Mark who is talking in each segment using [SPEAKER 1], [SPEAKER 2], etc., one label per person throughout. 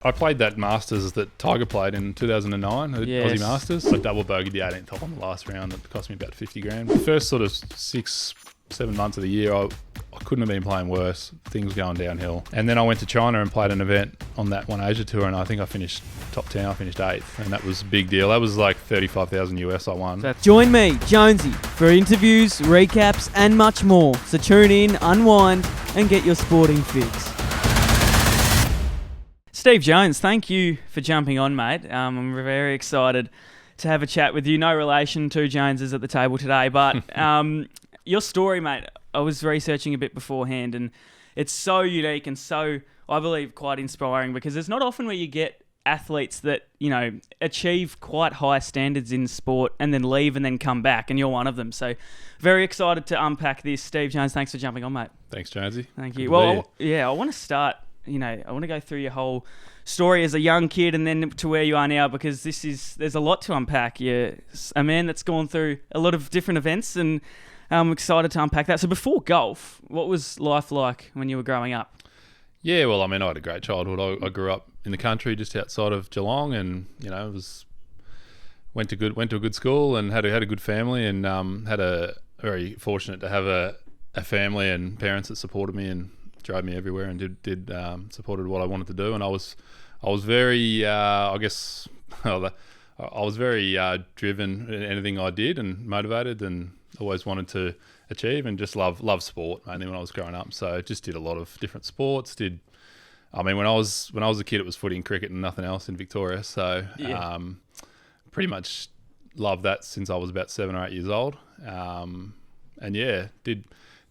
[SPEAKER 1] I played that Masters that Tiger played in 2009, the
[SPEAKER 2] Yes.
[SPEAKER 1] Aussie Masters. I double bogeyed the 18th hole on the last round. That cost me about 50 grand. The first sort of 6-7 months of the year, I couldn't have been playing worse. Things going downhill. And then I went to China and played an event on that One Asia Tour, and I think I finished top 10. I finished 8th, and that was a big deal. That was like 35,000 US I won.
[SPEAKER 2] Join me, Jonesy, for interviews, recaps, and much more. So tune in, unwind, and get your sporting fix. Steve Jones, thank you for jumping on, mate. I'm very excited to have a chat with you. No relation to Joneses at the table today, but your story, mate, I was researching a bit beforehand, and it's so unique and so, I believe, quite inspiring, because it's not often where you get athletes that, you know, achieve quite high standards in sport and then leave and then come back, and you're one of them. So very excited to unpack this. Steve Jones, thanks for jumping on, mate.
[SPEAKER 1] Thanks, Jonesy.
[SPEAKER 2] Thank
[SPEAKER 1] Good
[SPEAKER 2] you.
[SPEAKER 1] to
[SPEAKER 2] Well,
[SPEAKER 1] be here.
[SPEAKER 2] yeah, I want to start, I want to go through your whole story as a young kid and then to where you are now, because there's a lot to unpack. You're a man that's gone through a lot of different events, and I'm excited to unpack that. So before golf, what was life like when you were growing up?
[SPEAKER 1] Yeah, well, I mean, I had a great childhood. I grew up in the country just outside of Geelong, and went to a good school and had a good family, and very fortunate to have a family and parents that supported me and drove me everywhere and supported what I wanted to do. And I was very I was very driven in anything I did, and motivated, and always wanted to achieve, and just love sport mainly when I was growing up. So just did a lot of different sports. When I was a kid, it was footy and cricket and nothing else in Victoria. So pretty much loved that since I was about 7 or 8 years old. And yeah, did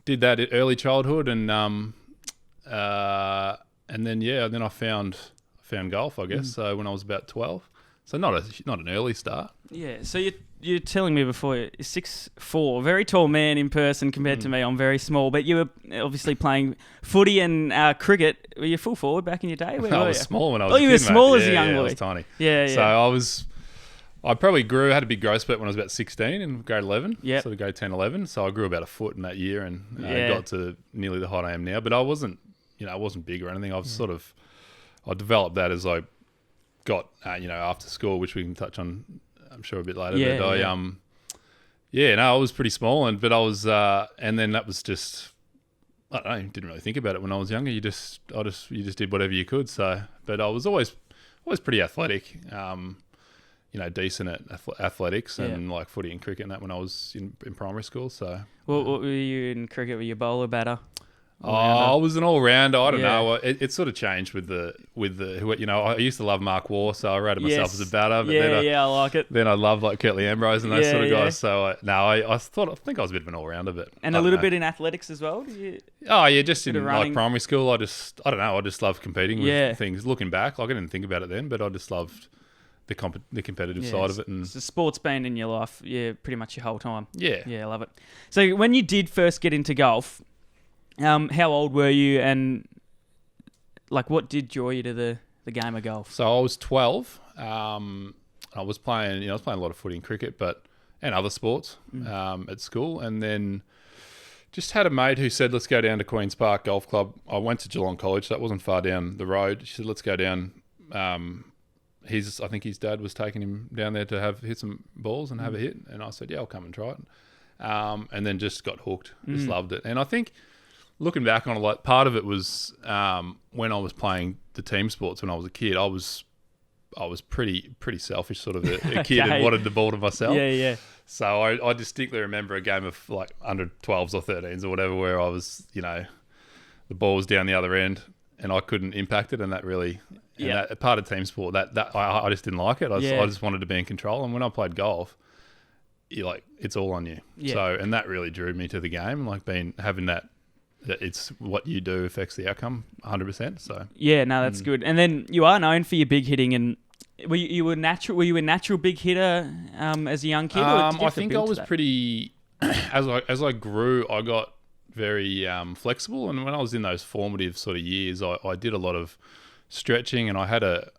[SPEAKER 1] that at early childhood, and then I found golf, I guess. So when I was about 12, so not an early start.
[SPEAKER 2] Yeah. So you're telling me before, you're 6'4", very tall man in person compared to me. I'm very small, but you were obviously playing footy and cricket. Were you full forward back in your day?
[SPEAKER 1] I was small when I was.
[SPEAKER 2] Oh, you were small as a young boy.
[SPEAKER 1] I was tiny.
[SPEAKER 2] Yeah.
[SPEAKER 1] So I probably had a big growth spurt when I was about 16 in grade 11.
[SPEAKER 2] Yeah.
[SPEAKER 1] Sort of grade 10, 11. So I grew about a foot in that year, and got to nearly the height I am now. But I wasn't big or anything. I developed that as I got, after school, which we can touch on, I'm sure, a bit later.
[SPEAKER 2] Yeah,
[SPEAKER 1] but I was pretty small, but I was, and then that was just, I don't know, didn't really think about it when I was younger. You just did whatever you could. So, but I was always pretty athletic. Decent at athletics and like footy and cricket and that when I was in primary school. So,
[SPEAKER 2] what were you in cricket? Were you bowler, batter?
[SPEAKER 1] I was an all-rounder. I don't know. It sort of changed with the I used to love Mark Waugh, so I rated myself as a batter. But
[SPEAKER 2] I like it.
[SPEAKER 1] Then I loved like Curtly Ambrose and those sort of guys. So I think I was a bit of an all-rounder, but
[SPEAKER 2] and a little bit in athletics as well.
[SPEAKER 1] Just in like primary school. I just loved competing with things. Looking back, like I didn't think about it then, but I just loved the competitive side of it. And
[SPEAKER 2] so sport's been in your life, pretty much your whole time.
[SPEAKER 1] Yeah,
[SPEAKER 2] I love it. So when you did first get into golf, how old were you, and like what did draw you to the game of golf?
[SPEAKER 1] So I was 12. I was playing a lot of footy and cricket, and other sports at school, and then just had a mate who said, let's go down to Queen's Park Golf Club. I went to Geelong College, so that wasn't far down the road. She said, let's go down. I think his dad was taking him down there to hit some balls and have a hit, and I said, yeah, I'll come and try it. And then just got hooked, just loved it. And I think looking back on it, part of it was when I was playing the team sports when I was a kid, I was pretty selfish sort of a kid and wanted the ball to myself.
[SPEAKER 2] Yeah.
[SPEAKER 1] So I distinctly remember a game of like under 12s or 13s or whatever where I was, the ball was down the other end and I couldn't impact it, and that really... And that part of team sport, that I just didn't like it. I just wanted to be in control. And when I played golf, it's all on you.
[SPEAKER 2] Yeah.
[SPEAKER 1] So, and that really drew me to the game, having that it's what you do affects the outcome 100%. So
[SPEAKER 2] yeah, no, that's good. And then you are known for your big hitting, and were you a natural big hitter as a young kid? Or did you
[SPEAKER 1] I think I was pretty as I grew, I got very flexible, and when I was in those formative sort of years, I did a lot of stretching, and I had a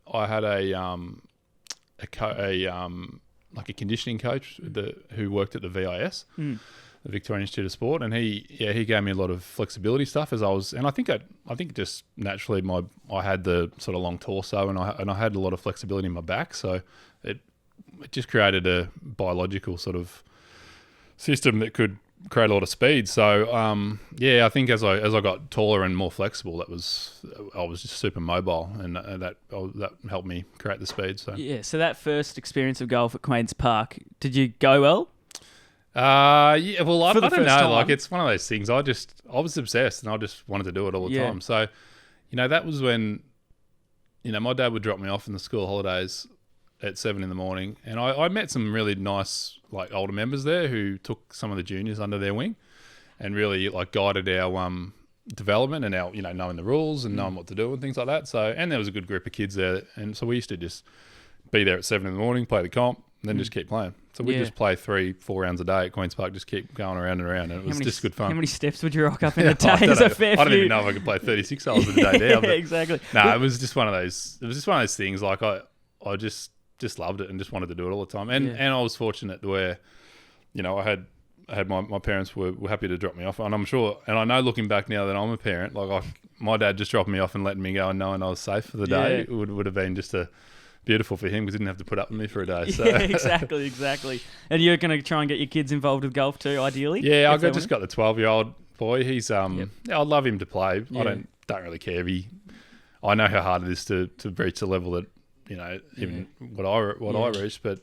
[SPEAKER 1] conditioning coach who worked at the VIS. the Victorian Institute of Sport, and he gave me a lot of flexibility stuff as I was, and I think just naturally I had the sort of long torso, and I had a lot of flexibility in my back, so it just created a biological sort of system that could create a lot of speed. So I think as I got taller and more flexible, I was just super mobile, and that helped me create the speed. So
[SPEAKER 2] yeah. So that first experience of golf at Queen's Park, did you go well?
[SPEAKER 1] Yeah. Well, I don't know.
[SPEAKER 2] Time.
[SPEAKER 1] Like, it's one of those things. I was obsessed, and I just wanted to do it all the time. So, that was when, my dad would drop me off in the school holidays at 7 a.m, and I met some really nice, like, older members there who took some of the juniors under their wing and really, like, guided our development and our, knowing the rules and knowing what to do and things like that. So, and there was a good group of kids there, and so we used to just be there at 7 a.m, play the comp, and then just keep playing. So we just play 3-4 rounds a day at Queen's Park, just keep going around and around, and it was just good fun.
[SPEAKER 2] How many steps would you rock up in a day? I
[SPEAKER 1] don't even know if I could play 36 holes in a day now. But
[SPEAKER 2] exactly.
[SPEAKER 1] No, it was just one of those. It was just one of those things. Like I just loved it and just wanted to do it all the time. And I was fortunate where, I had my parents were happy to drop me off, and I'm sure, and I know looking back now that I'm a parent, like my dad just dropping me off and letting me go and knowing I was safe for the day would have been just beautiful for him, because he didn't have to put up with me for a day. So.
[SPEAKER 2] Yeah, exactly. And you're going to try and get your kids involved with golf too, ideally?
[SPEAKER 1] Yeah, I've just got the 12-year-old boy. He's I'd love him to play.
[SPEAKER 2] Yeah.
[SPEAKER 1] I don't really care if I know how hard it is to reach the level that even what I reached, but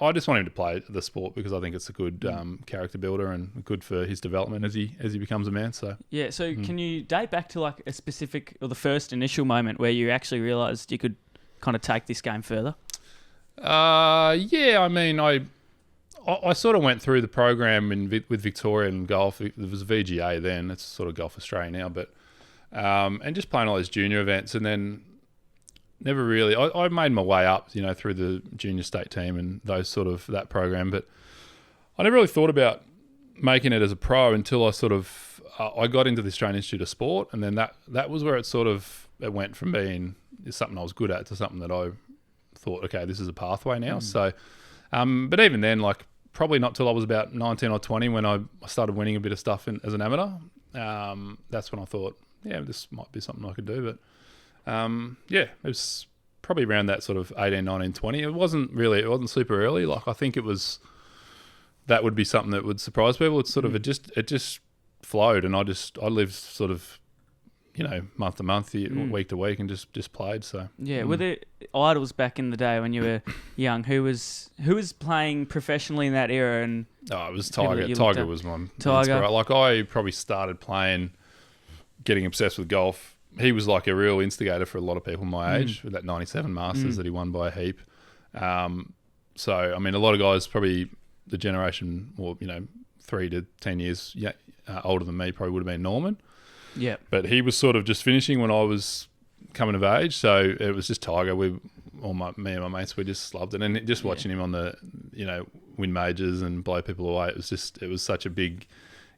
[SPEAKER 1] I just want him to play the sport because I think it's a good character builder and good for his development as he becomes a man. So
[SPEAKER 2] can you date back to like a specific or the first initial moment where you actually realised you could kind of take this game further?
[SPEAKER 1] I mean, I sort of went through the program with Victorian golf. It was VGA then. It's sort of Golf Australia now, but and just playing all those junior events, and then never really. I made my way up, through the junior state team and those sort of that program, but I never really thought about making it as a pro until I sort of I got into the Australian Institute of Sport, and then that was where it went from being something I was good at to something that I thought, okay, this is a pathway now. So, but even then, like, probably not till I was about 19 or 20 when I started winning a bit of stuff as an amateur. That's when I thought, this might be something I could do. But it was probably around that sort of 18, 19, 20. It wasn't super early. Like, I think that would be something that would surprise people. It's sort of, it just flowed, and I lived sort of, month to month, week to week, and just played. So
[SPEAKER 2] were there idols back in the day when you were young? Who was playing professionally in that era? And
[SPEAKER 1] it was Tiger. Tiger was my
[SPEAKER 2] Tiger.
[SPEAKER 1] Like, I probably started getting obsessed with golf. He was like a real instigator for a lot of people my age with that 97 Masters that he won by a heap. So I mean, a lot of guys probably the generation, or 3 to 10 years older than me, probably would have been Norman.
[SPEAKER 2] Yeah,
[SPEAKER 1] but he was sort of just finishing when I was coming of age, so it was just Tiger. Me and my mates, we just loved it, and just watching him on the, win majors and blow people away. It was such a big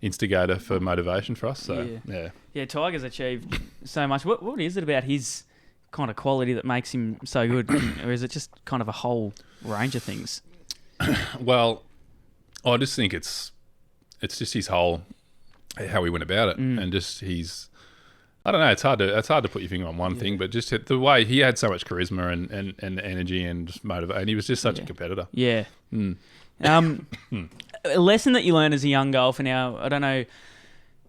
[SPEAKER 1] instigator for motivation for us. So
[SPEAKER 2] yeah. Tiger's achieved so much. What is it about his kind of quality that makes him so good, or is it just kind of a whole range of things?
[SPEAKER 1] Well, I just think it's just his whole. How he went about it, and just I don't know. It's hard to put your finger on one thing, but just the way he had so much charisma and energy and just motivation. And he was just such a competitor.
[SPEAKER 2] Yeah. A lesson that you learned as a young golfer. Now, I don't know,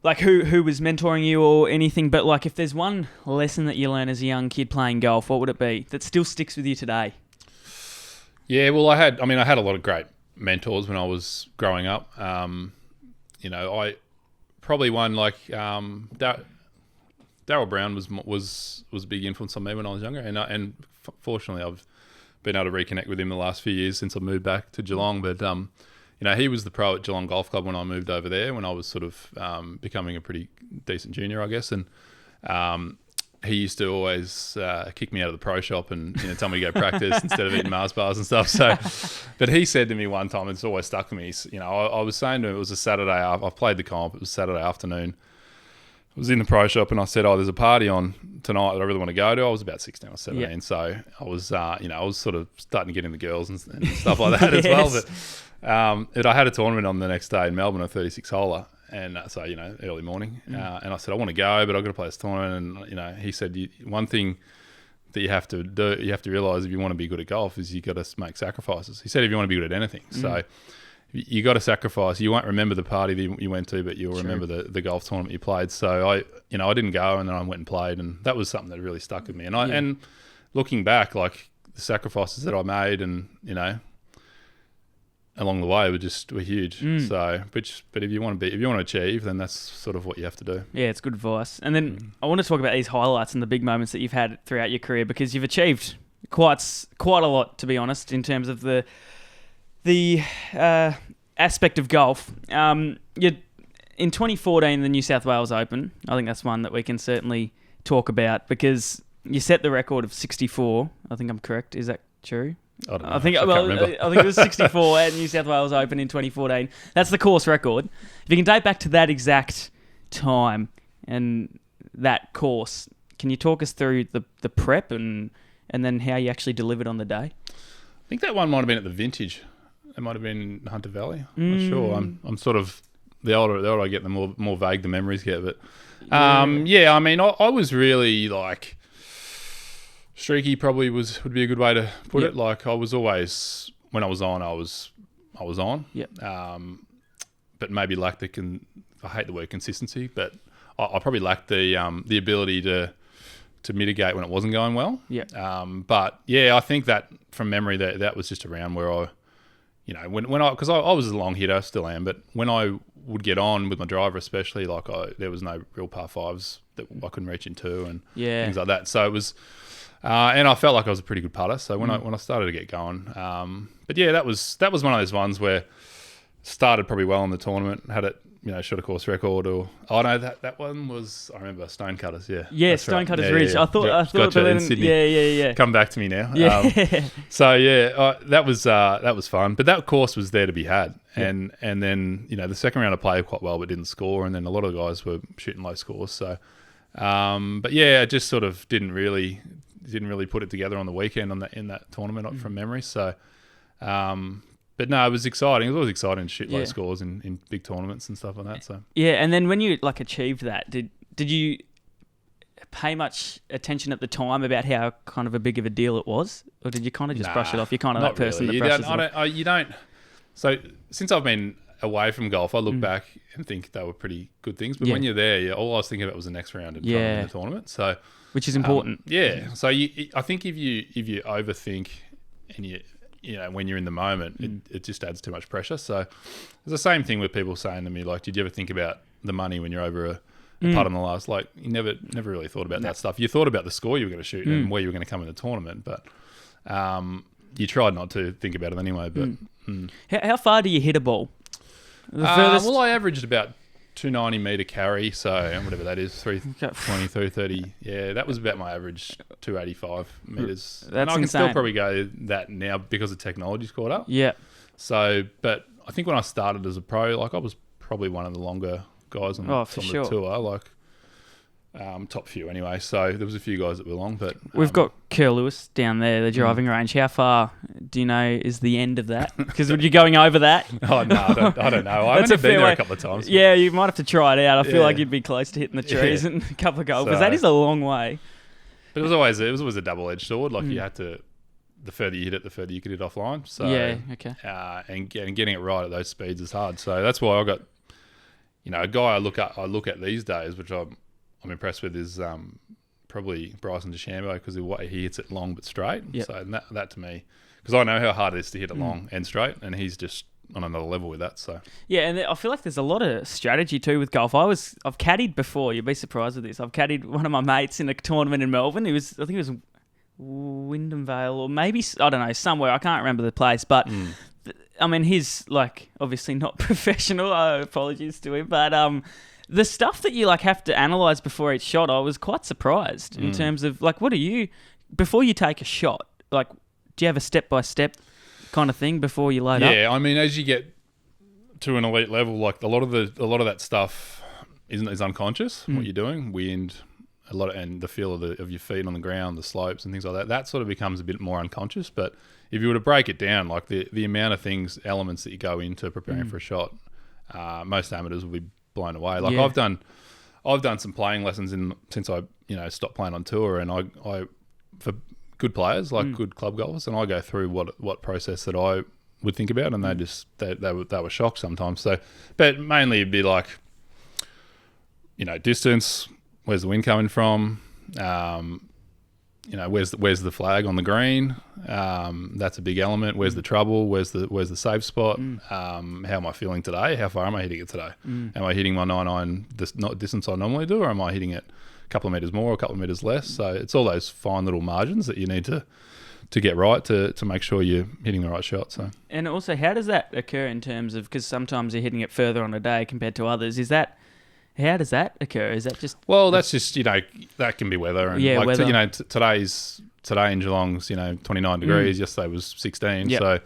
[SPEAKER 2] like who was mentoring you or anything, but like if there's one lesson that you learned as a young kid playing golf, what would it be that still sticks with you today?
[SPEAKER 1] Yeah, well, I had a lot of great mentors when I was growing up. I probably one like Darryl Brown was a big influence on me when I was younger, and fortunately I've been able to reconnect with him the last few years since I moved back to Geelong. But he was the pro at Geelong Golf Club when I moved over there, when I was sort of becoming a pretty decent junior, I guess, and he used to always kick me out of the pro shop and tell me to go practice instead of eating Mars bars and stuff. So, but he said to me one time, it's always stuck with me. I was saying to him, it was a Saturday. I played the comp. It was Saturday afternoon, was in the pro shop and I said, there's a party on tonight that I really want to go to. I was about 16 or 17. So I was, I was sort of starting to get in the girls and stuff like that as well. But I had a tournament on the next day in Melbourne, a 36-holer. And so, early morning. And I said, I want to go, but I've got to play this tournament. And, he said, one thing that you have to do, you have to realise if you want to be good at golf is you got to make sacrifices. He said, if you want to be good at anything. So you got to sacrifice. You won't remember the party that you went to, but you'll remember the golf tournament you played. So I didn't go, and then I went and played, and that was something that really stuck with me. And and looking back, like the sacrifices that I made, and along the way were huge. So, but if you want to achieve, then that's sort of what you have to do.
[SPEAKER 2] Yeah, it's good advice. And then I want to talk about these highlights and the big moments that you've had throughout your career, because you've achieved quite a lot, to be honest, in terms of the aspect of golf. In 2014, the New South Wales Open, I think that's one that we can certainly talk about, because you set the record of 64. I think I'm correct. Is that true?
[SPEAKER 1] I don't know.
[SPEAKER 2] I think it was 64 at New South Wales Open in 2014. That's the course record. If you can date back to that exact time and that course, can you talk us through the prep and then how you actually delivered on the day?
[SPEAKER 1] I think that one might have been at the Vintage. It might have been Hunter Valley. I'm not sure. I'm sort of the older I get, the more vague the memories get. But I mean, I was really like streaky. Probably would be a good way to put it. Like I was always, when I was on, I was on.
[SPEAKER 2] Yep.
[SPEAKER 1] But maybe lacked I hate the word consistency, but I probably lacked the ability to mitigate when it wasn't going well.
[SPEAKER 2] Yeah.
[SPEAKER 1] But yeah, I think that from memory that was just around where I. Because I was a long hitter, still am, but when I would get on with my driver, especially, there was no real par fives that I couldn't reach into and things like that. So it was, and I felt like I was a pretty good putter. So when I started to get going, but yeah, that was one of those ones where started probably well in the tournament, had it, shot a course record, that one was, I remember Stonecutters,
[SPEAKER 2] yeah, Stonecutters Ridge.
[SPEAKER 1] Yeah.
[SPEAKER 2] I thought
[SPEAKER 1] Gotcha, in Sydney.
[SPEAKER 2] Yeah.
[SPEAKER 1] Come back to me now.
[SPEAKER 2] Yeah.
[SPEAKER 1] That was fun, but that course was there to be had, and then the second round I played quite well but didn't score, and then a lot of the guys were shooting low scores. So, but yeah, I just sort of didn't really put it together on the weekend in that tournament from memory. So. But no, it was exciting. It was always exciting to shoot low scores in big tournaments and stuff like that. So
[SPEAKER 2] yeah, and then when you achieved that, did you pay much attention at the time about how kind of a big of a deal it was, or did you kind of just brush it off? You're kind of that person
[SPEAKER 1] really.
[SPEAKER 2] that brushes it off.
[SPEAKER 1] You don't. So since I've been away from golf, I look back and think they were pretty good things. But when you're there, all I was thinking about was the next round and trying to win the tournament. So
[SPEAKER 2] which is important.
[SPEAKER 1] So I think if you overthink and when you're in the moment, it just adds too much pressure. So it's the same thing with people saying to me, like, did you ever think about the money when you're over a putt on the last? Like, you never really thought about that stuff. You thought about the score you were going to shoot and where you were going to come in the tournament, but you tried not to think about it anyway. But
[SPEAKER 2] How far do you hit a ball?
[SPEAKER 1] Well, I averaged about 290 metre carry, so whatever that is, 320, 330. Yeah, that was about my average, 285 metres.
[SPEAKER 2] That's
[SPEAKER 1] and I can
[SPEAKER 2] insane.
[SPEAKER 1] still probably go that now because the technology's caught up.
[SPEAKER 2] Yeah.
[SPEAKER 1] So, but I think when I started as a pro, I was probably one of the longer guys on the tour, top few anyway. So there was a few guys that were long, but
[SPEAKER 2] we've got Curl Lewis down there, the driving range. How far do you know is the end of that? Because would you going over that?
[SPEAKER 1] Oh no, I don't know. I've only been there a couple of times.
[SPEAKER 2] Yeah, you might have to try it out. I feel like you'd be close to hitting the trees and a couple of goals, because that is a long way.
[SPEAKER 1] But it was always a double-edged sword. Like you had to, the further you hit it, the further you could hit offline. So and getting it right at those speeds is hard. So that's why I got, a guy I look at these days, which I'm impressed with, is probably Bryson DeChambeau, because the way he hits it long but straight.
[SPEAKER 2] Yep.
[SPEAKER 1] So that to me, because I know how hard it is to hit it long and straight, and he's just on another level with that. So
[SPEAKER 2] yeah, and I feel like there's a lot of strategy too with golf. I've caddied before. You'd be surprised with this. I've caddied one of my mates in a tournament in Melbourne. I think it was Wyndham Vale, or maybe, I don't know, somewhere. I can't remember the place, but I mean, he's obviously not professional. Apologies to him, but the stuff that you have to analyze before each shot, I was quite surprised in terms of what do you, before you take a shot, do you have a step-by-step kind of thing before you load up?
[SPEAKER 1] Yeah, I mean, as you get to an elite level, a lot of that stuff is unconscious. What you're doing, wind, a lot, and the feel of your feet on the ground, the slopes and things like that. That sort of becomes a bit more unconscious. But if you were to break it down, like the amount of elements that you go into preparing for a shot, most amateurs will be blown away. Like I've done some playing lessons since I stopped playing on tour, and I for good players, like good club golfers, and I go through what process that I would think about, and they were shocked sometimes. So, but mainly it'd be like, distance, where's the wind coming from, where's the flag on the green, that's a big element. Where's the trouble? Where's the safe spot? How am I feeling today? How far am I hitting it today? Am I hitting my 9-iron distance I normally do, or am I hitting it a couple of meters more, a couple of meters less? So it's all those fine little margins that you need to get right to make sure you're hitting the right shot. So,
[SPEAKER 2] and also, how does that occur in terms of, because sometimes you're hitting it further on a day compared to others? How does that occur? Is that just...
[SPEAKER 1] Well, that's just, that can be weather. And
[SPEAKER 2] weather.
[SPEAKER 1] Today in Geelong's, 29 degrees. Yesterday was 16.
[SPEAKER 2] Yep.
[SPEAKER 1] So,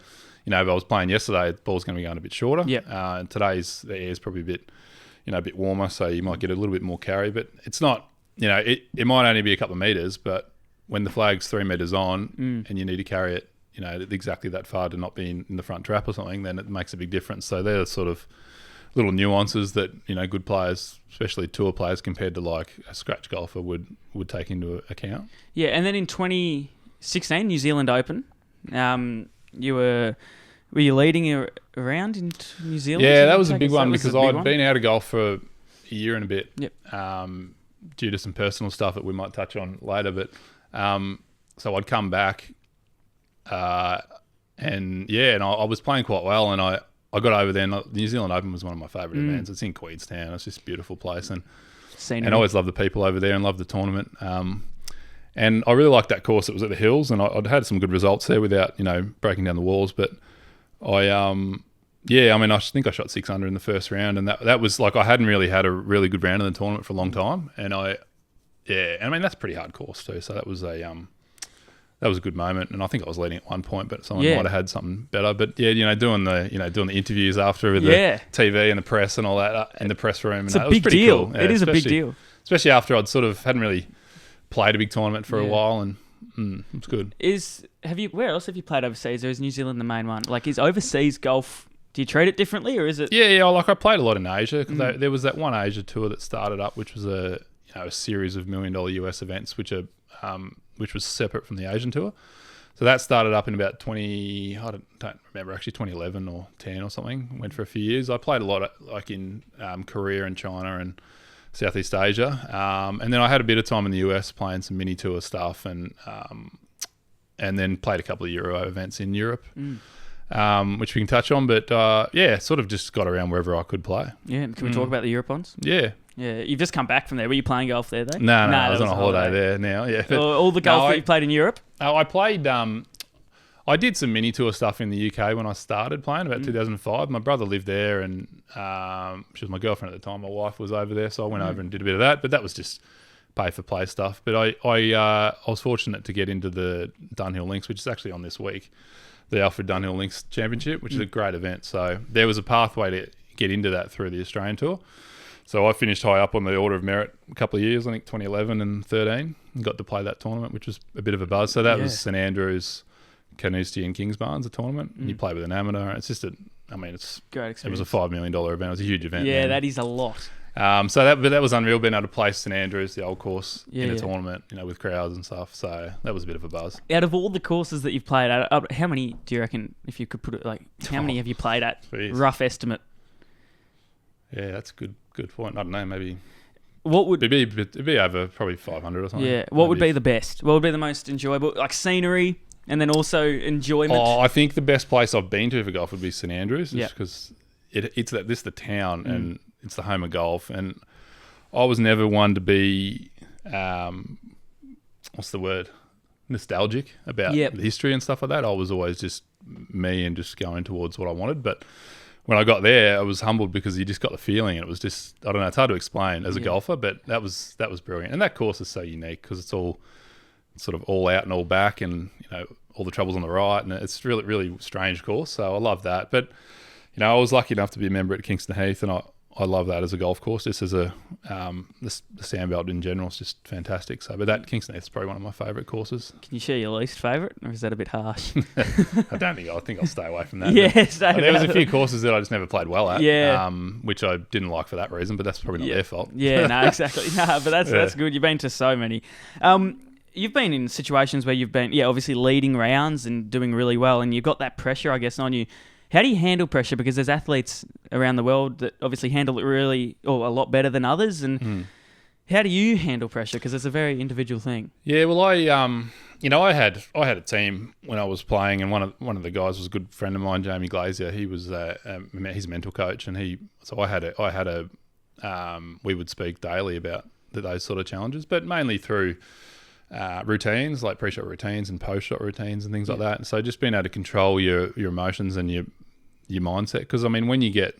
[SPEAKER 1] if I was playing yesterday, the ball's going to be going a bit shorter.
[SPEAKER 2] Yep.
[SPEAKER 1] And the air's probably a bit warmer, so you might get a little bit more carry. But it's not, it might only be a couple of meters, but when the flag's 3 meters on and you need to carry it, exactly that far to not be in the front trap or something, then it makes a big difference. So they're the sort of little nuances that good players, especially tour players, compared to like a scratch golfer would take into account.
[SPEAKER 2] Yeah, and then in 2016 New Zealand Open, were you leading around in New Zealand?
[SPEAKER 1] Yeah, that was a big one because I'd been out of golf for a year and a bit.
[SPEAKER 2] Yep.
[SPEAKER 1] Due to some personal stuff that we might touch on later, but so I'd come back, and I was playing quite well, and I got over there, and the New Zealand Open was one of my favourite events. It's in Queenstown. It's just a beautiful place, and I always loved the people over there and loved the tournament. And I really liked that course. It was at the Hills, and I'd had some good results there without, breaking down the walls. But I think I shot 6 under in the first round, and that was like, I hadn't really had a really good round in the tournament for a long time. And that's a pretty hard course too. So that was a good moment, and I think I was leading at one point, but someone might have had something better. But doing the interviews after with the TV and the press and all that in the press room,
[SPEAKER 2] it's a big deal. Cool. It is a big deal,
[SPEAKER 1] especially after I'd sort of hadn't really played a big tournament for a while, and it's good.
[SPEAKER 2] Where else have you played overseas, or is New Zealand the main one? Like, is overseas golf? Do you treat it differently, or is it?
[SPEAKER 1] Yeah. Like, I played a lot in Asia because there was that one Asia tour that started up, which was a series of $1 million US events, which was separate from the Asian tour. So that started up in about 2011 or 10 or something. Went for a few years. I played a lot in Korea and China and Southeast Asia. And then I had a bit of time in the US playing some mini tour stuff, and then played a couple of Euro events in Europe, which we can touch on. But sort of just got around wherever I could play.
[SPEAKER 2] Yeah, can we talk about the Europons?
[SPEAKER 1] Yeah.
[SPEAKER 2] Yeah, you've just come back from there. Were you playing golf there, though?
[SPEAKER 1] No, I was on a holiday there now. Yeah,
[SPEAKER 2] all the golf that you played in Europe?
[SPEAKER 1] I played. I did some mini tour stuff in the UK when I started playing about 2005. My brother lived there, and she was my girlfriend at the time. My wife was over there, so I went over and did a bit of that. But that was just pay for play stuff. But I was fortunate to get into the Dunhill Links, which is actually on this week, the Alfred Dunhill Links Championship, which is a great event. So there was a pathway to get into that through the Australian Tour. So I finished high up on the Order of Merit a couple of years, I think 2011 and 13, and got to play that tournament, which was a bit of a buzz. So that was St Andrews, Carnoustie and Kingsbarns, a tournament. And you play with an amateur. It's just it's
[SPEAKER 2] great experience.
[SPEAKER 1] It was a $5 million event. It was a huge event.
[SPEAKER 2] Yeah, that is a lot.
[SPEAKER 1] So that was unreal, being able to play St Andrews, the old course, in a tournament, with crowds and stuff. So that was a bit of a buzz.
[SPEAKER 2] Out of all the courses that you've played at, how many do you reckon, if you could put it how many have you played at?
[SPEAKER 1] Geez.
[SPEAKER 2] Rough estimate.
[SPEAKER 1] Yeah, that's a good point. I don't know, maybe
[SPEAKER 2] what would
[SPEAKER 1] it'd be over probably 500 or something.
[SPEAKER 2] Yeah, what would be the best? What would be the most enjoyable? Like scenery, and then also enjoyment.
[SPEAKER 1] Oh, I think the best place I've been to for golf would be St Andrews, because it's the town and it's the home of golf. And I was never one to be what's the word? Nostalgic about the history and stuff like that. I was always just me and just going towards what I wanted, but when I got there, I was humbled because you just got the feeling. It was just, I don't know, it's hard to explain as a golfer, but that was brilliant. And that course is so unique because it's all sort of all out and all back, and all the troubles on the right, and it's really, really strange course. So I love that. But I was lucky enough to be a member at Kingston Heath, and I love that as a golf course. Just as a the Sandbelt in general is just fantastic. So, but that Kingston Heath is probably one of my favourite courses.
[SPEAKER 2] Can you share your least favourite, or is that a bit harsh?
[SPEAKER 1] I think I'll stay away from that.
[SPEAKER 2] Yeah,
[SPEAKER 1] there was a few courses that I just never played well at.
[SPEAKER 2] Yeah.
[SPEAKER 1] Which I didn't like for that reason, but that's probably not their fault.
[SPEAKER 2] Yeah, no, exactly. No, but that's good. You've been to so many. You've been in situations where you've been, obviously leading rounds and doing really well, and you've got that pressure, I guess, on you. How do you handle pressure? Because there's athletes around the world that obviously handle it really, or a lot better than others. And how do you handle pressure? Because it's a very individual thing.
[SPEAKER 1] Yeah, well, I had a team when I was playing, and one of the guys was a good friend of mine, Jamie Glazier. He was he's a mental coach, and we would speak daily about those sort of challenges, but mainly through routines like pre-shot routines and post-shot routines and things like that. So just being able to control your emotions and your mindset, because I mean, when you get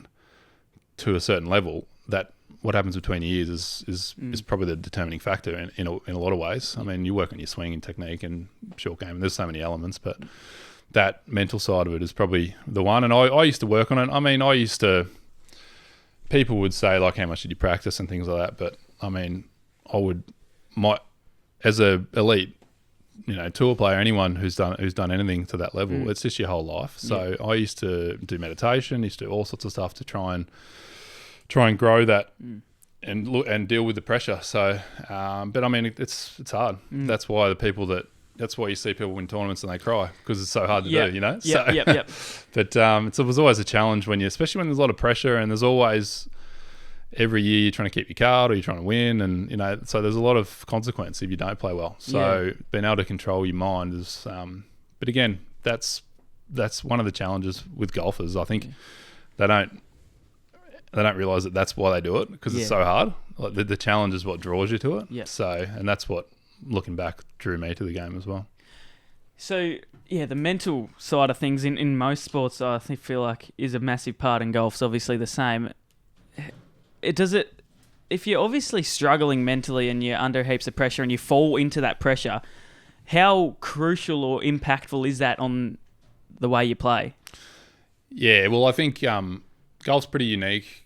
[SPEAKER 1] to a certain level, that what happens between your ears is probably the determining factor in a lot of ways. I mean, you work on your swing and technique and short game, and there's so many elements, but that mental side of it is probably the one. And I used to work on it. I mean, people would say like, how much did you practice and things like that, but I mean, as a elite, tour player, anyone who's done anything to that level, it's just your whole life. So I used to do meditation, used to do all sorts of stuff to try and grow that and deal with the pressure. So, but I mean, it's hard. That's why you see people win tournaments and they cry, because it's so hard to do,
[SPEAKER 2] Yep.
[SPEAKER 1] But it was always a challenge especially when there's a lot of pressure, and there's always every year you're trying to keep your card or you're trying to win, and so there's a lot of consequence if you don't play well. So being able to control your mind is, but again, that's one of the challenges with golfers. I think they don't realise that that's why they do it, because it's so hard. Like the challenge is what draws you to it.
[SPEAKER 2] Yeah.
[SPEAKER 1] So, and that's what, looking back, drew me to the game as well.
[SPEAKER 2] So, the mental side of things in most sports, I feel like, is a massive part. In golf's obviously the same. If you're obviously struggling mentally and you're under heaps of pressure and you fall into that pressure, how crucial or impactful is that on the way you play? Yeah,
[SPEAKER 1] well, I think golf's pretty unique.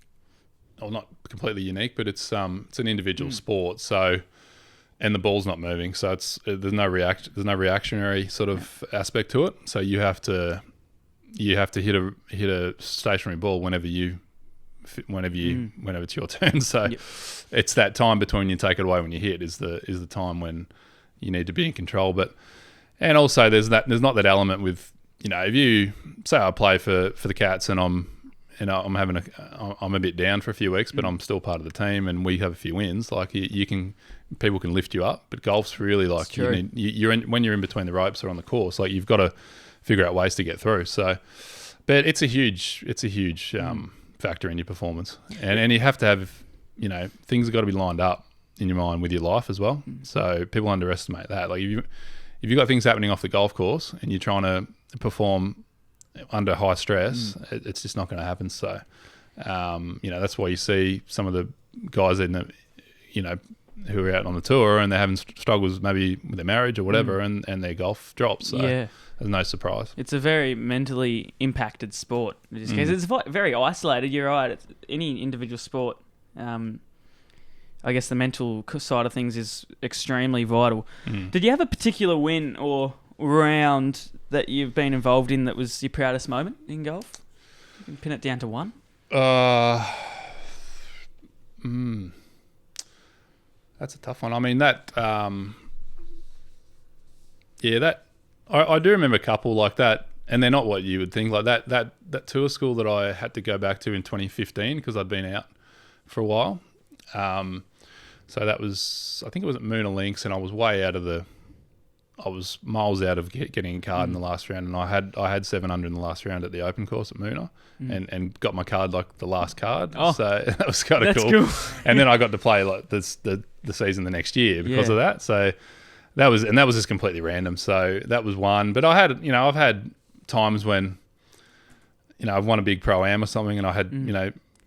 [SPEAKER 1] Well, not completely unique, but it's an individual sport. So, and the ball's not moving, so there's no reactionary sort of aspect to it. So you have to hit a stationary ball whenever it's your turn. So it's that time between you take it away when you hit is the time when you need to be in control. And also there's not that element with, if you say I play for the Cats and I'm a bit down for a few weeks, but I'm still part of the team and we have a few wins. Like people can lift you up, but golf's really like when you're in between the ropes or on the course, like you've got to figure out ways to get through. So, but it's a huge factor in your performance, and you have to have, things have got to be lined up in your mind with your life as well. So people underestimate that. Like if you've got things happening off the golf course and you're trying to perform under high stress, it's just not going to happen. So, that's why you see some of the guys who are out on the tour and they're having struggles maybe with their marriage or whatever, and their golf drops. So there's no surprise.
[SPEAKER 2] It's a very mentally impacted sport in this case. It's very isolated. You're right. It's any individual sport. I guess the mental side of things is extremely vital. Did you have a particular win or round that you've been involved in that was your proudest moment in golf? You can pin it down to one.
[SPEAKER 1] That's a tough one. I mean, I do remember a couple like that, and they're not what you would think. Like that tour school that I had to go back to in 2015 because I'd been out for a while. So that was, I think it was at Moona Links, and I was I was miles out of getting a card in the last round, and I had 7 under in the last round at the open course at Moona, and got my card like the last card. So that was kind of cool. And then I got to play like the season the next year because of that. So that was just completely random. So that was one. But I've had times when, I've won a big pro-am or something, and I had,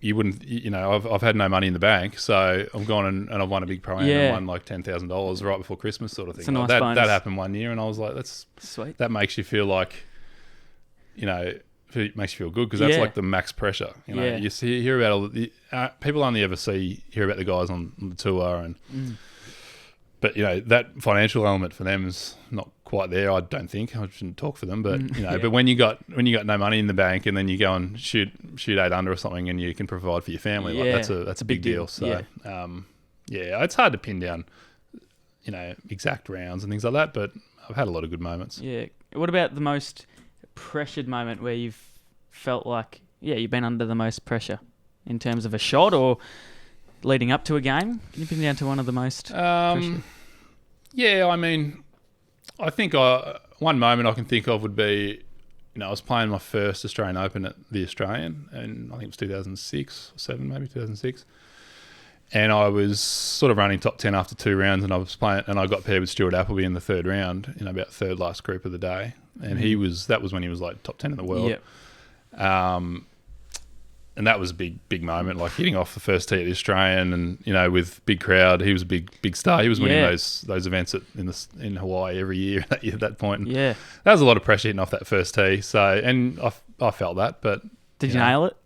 [SPEAKER 1] I've had no money in the bank, so I've gone and I've won a big pro-am and won like $10,000 right before Christmas, sort of thing.
[SPEAKER 2] It's a nice
[SPEAKER 1] that
[SPEAKER 2] bonus.
[SPEAKER 1] That happened one year, and I was like, that's
[SPEAKER 2] sweet.
[SPEAKER 1] That makes you feel like, makes you feel good because that's
[SPEAKER 2] Yeah.
[SPEAKER 1] like the max pressure. You know,
[SPEAKER 2] Yeah.
[SPEAKER 1] you hear about all the people only ever hear about the guys on the tour, and but you know that financial element for them is not quite there. I don't think I shouldn't talk for them, but you know,
[SPEAKER 2] Yeah.
[SPEAKER 1] but when you got no money in the bank and then you go and shoot 8 under or something, and you can provide for your family,
[SPEAKER 2] Yeah.
[SPEAKER 1] like that's a big deal. So it's hard to pin down, you know, exact rounds and things like that, but I've had a lot of good moments.
[SPEAKER 2] Yeah. What about the most pressured moment where you've felt like, you've been under the most pressure in terms of a shot or leading up to a game? Can you pin down to one of the most pressured?
[SPEAKER 1] Yeah, I mean, I think one moment I can think of would be, you know, I was playing my first Australian Open at the Australian, and I think it was 2006 or 7, maybe 2006. And I was sort of running top 10 after 2 rounds, and I was playing, and I got paired with Stuart Appleby in the 3rd round, in about third last group of the day. And that was when he was like top 10 in the world.
[SPEAKER 2] Yep.
[SPEAKER 1] And that was a big moment, like hitting off the first tee at the Australian, and you know, with big crowd. He was a big star. He was winning those events in Hawaii every year at that point. And that was a lot of pressure hitting off that first tee. So, and I felt that, but
[SPEAKER 2] did you nail it?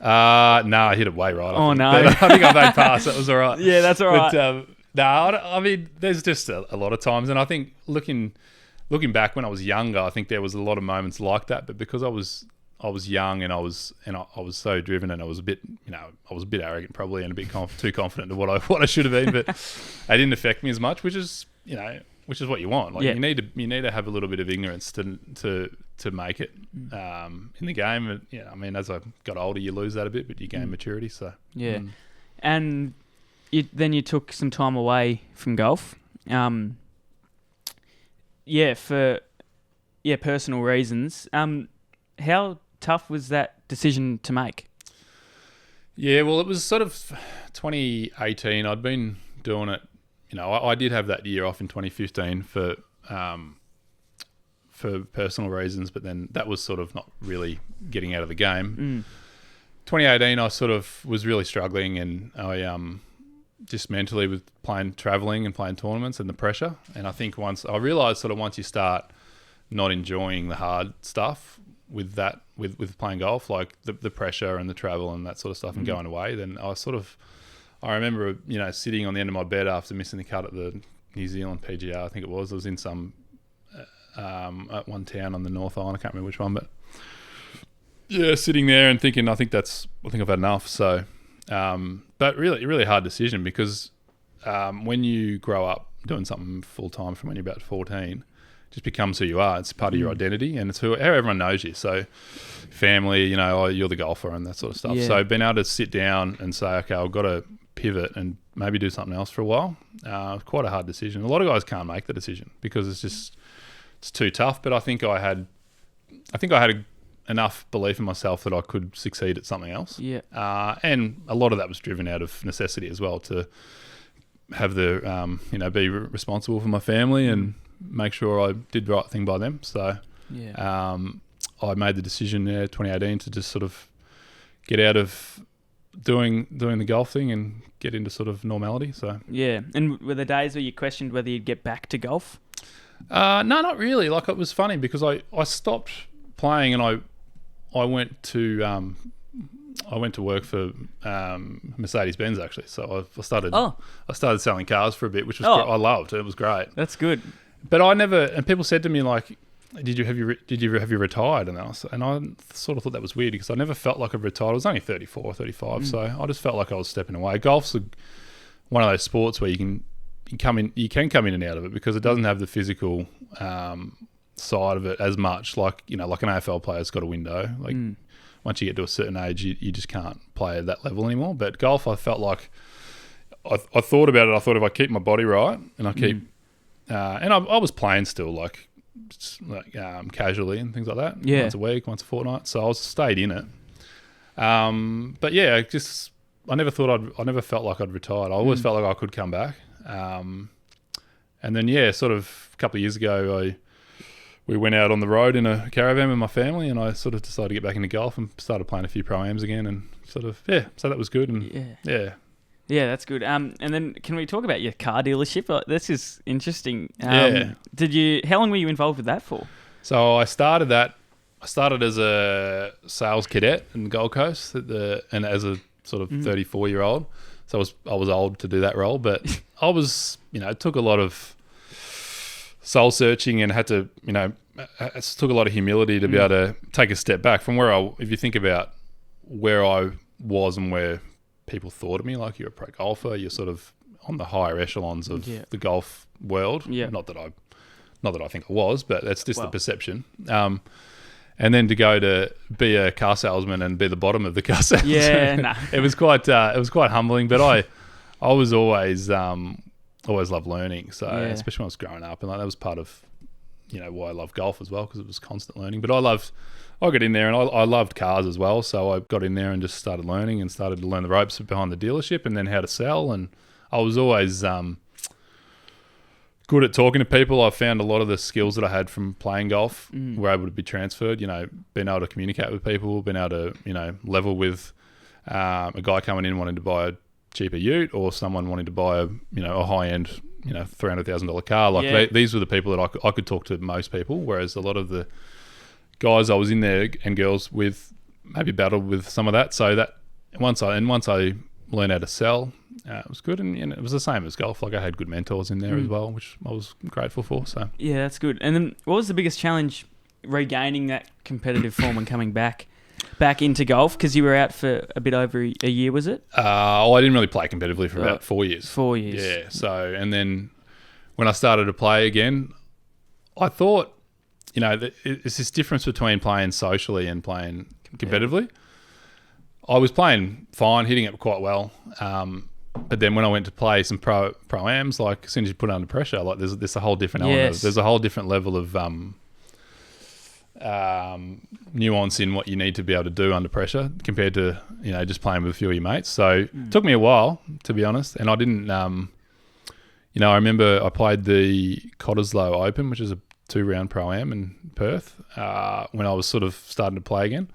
[SPEAKER 1] No, I hit it way right.
[SPEAKER 2] Oh no,
[SPEAKER 1] I think I made pass. That was all right.
[SPEAKER 2] Yeah, that's all right.
[SPEAKER 1] But I mean, there's just a lot of times, and I think looking back when I was younger, I think there was a lot of moments like that. But because I was young and I was so driven, and I was a bit arrogant probably, and a bit too confident of what I should have been, but it didn't affect me as much, which is what you want. Like you need to have a little bit of ignorance to make it in the game. Yeah, I mean, as I got older, you lose that a bit, but you gain maturity. So
[SPEAKER 2] and then you took some time away from golf. For personal reasons. How tough was that decision to make?
[SPEAKER 1] Yeah, well, it was sort of 2018. I'd been doing it. You know, I did have that year off in 2015 for personal reasons, but then that was sort of not really getting out of the game. 2018, I sort of was really struggling, and I just mentally with traveling and playing tournaments and the pressure. And I think once you start not enjoying the hard stuff with playing golf, like the pressure and the travel and that sort of stuff and going away, then I remember, you know, sitting on the end of my bed after missing the cut at the New Zealand PGA, I think it was. I was in some at one town on the North Island, I can't remember which one, but yeah, sitting there and thinking, I think I've had enough. So, but really hard decision, because when you grow up doing something full time from when you're about 14, just becomes who you are. It's part of your identity, and it's how everyone knows you. So family, you know, you're the golfer and that sort of stuff. So being able to sit down and say, okay, I've got to pivot and maybe do something else for a while, quite a hard decision. A lot of guys can't make the decision because it's too tough. But I think I had enough belief in myself that I could succeed at something else. And a lot of that was driven out of necessity as well, to have be responsible for my family and make sure I did the right thing by them. So I made the decision 2018 to just sort of get out of doing the golf thing and get into sort of normality. So
[SPEAKER 2] and were there days where you questioned whether you'd get back to golf?
[SPEAKER 1] No, not really. Like, it was funny because I stopped playing, and I went to work for Mercedes-Benz, actually. So I started selling cars for a bit, which was I loved. It was great.
[SPEAKER 2] That's good.
[SPEAKER 1] But I never, and people said to me like, did you have you retired? And I sort of thought that was weird, because I never felt like I'd retired. I was only 34, 35, so I just felt like I was stepping away. Golf's one of those sports where you can come in and out of it, because it doesn't have the physical side of it as much. Like, you know, like an AFL player's got a window. Like once you get to a certain age, you just can't play at that level anymore. But golf, I felt like I thought about it. I thought if I keep my body right and I keep and I was playing still, like casually and things like that. Once a week, once a fortnight. So I stayed in it. But yeah, I never felt like I'd retired. I always felt like I could come back. And then sort of a couple of years ago, we went out on the road in a caravan with my family, and I sort of decided to get back into golf and started playing a few pro-ams again, and so that was good. And
[SPEAKER 2] yeah, that's good. And then can we talk about your car dealership? This is interesting. How long were you involved with that for?
[SPEAKER 1] So I started that I started as a sales cadet in the Gold Coast and as a sort of 34-year-old. So I was old to do that role, but I was, it took a lot of soul searching and had to, it took a lot of humility to be able to take a step back from if you think about where I was and where people thought of me, like you're a pro golfer, you're sort of on the higher echelons of the golf world.
[SPEAKER 2] Yeah.
[SPEAKER 1] Not that I think I was, but that's just the perception. And then to go to be a car salesman and be the bottom of the car salesman, it was quite humbling. But I was always loved learning. So especially when I was growing up, and that was part of why I love golf as well, because it was constant learning. But I got in there and I loved cars as well. So I got in there and just started learning and started to learn the ropes behind the dealership and then how to sell. And I was always good at talking to people. I found a lot of the skills that I had from playing golf were able to be transferred. Being able to communicate with people, being able to level with a guy coming in wanting to buy a cheaper ute, or someone wanting to buy a high end $300,000 car. These were the people that I could talk to most people. Whereas a lot of the guys I was in there and girls with maybe battled with some of that. So that once I learned how to sell, it was good, and it was the same as golf. Like I had good mentors in there as well, which I was grateful for. So
[SPEAKER 2] yeah, that's good. And then, what was the biggest challenge regaining that competitive form and coming back into golf? Because you were out for a bit over a year, was it?
[SPEAKER 1] I didn't really play competitively for about 4 years.
[SPEAKER 2] 4 years.
[SPEAKER 1] Yeah. So, and then when I started to play again, I thought, it's this difference between playing socially and playing competitively. I was playing fine, hitting it quite well. But then when I went to play some pro-ams, like as soon as you put it under pressure, like there's a whole different element. There's a whole different level of nuance in what you need to be able to do under pressure compared to just playing with a few of your mates. So it took me a while, to be honest, and I didn't. I remember I played the Cottesloe Open, which is a 2-round pro-am in Perth, when I was sort of starting to play again.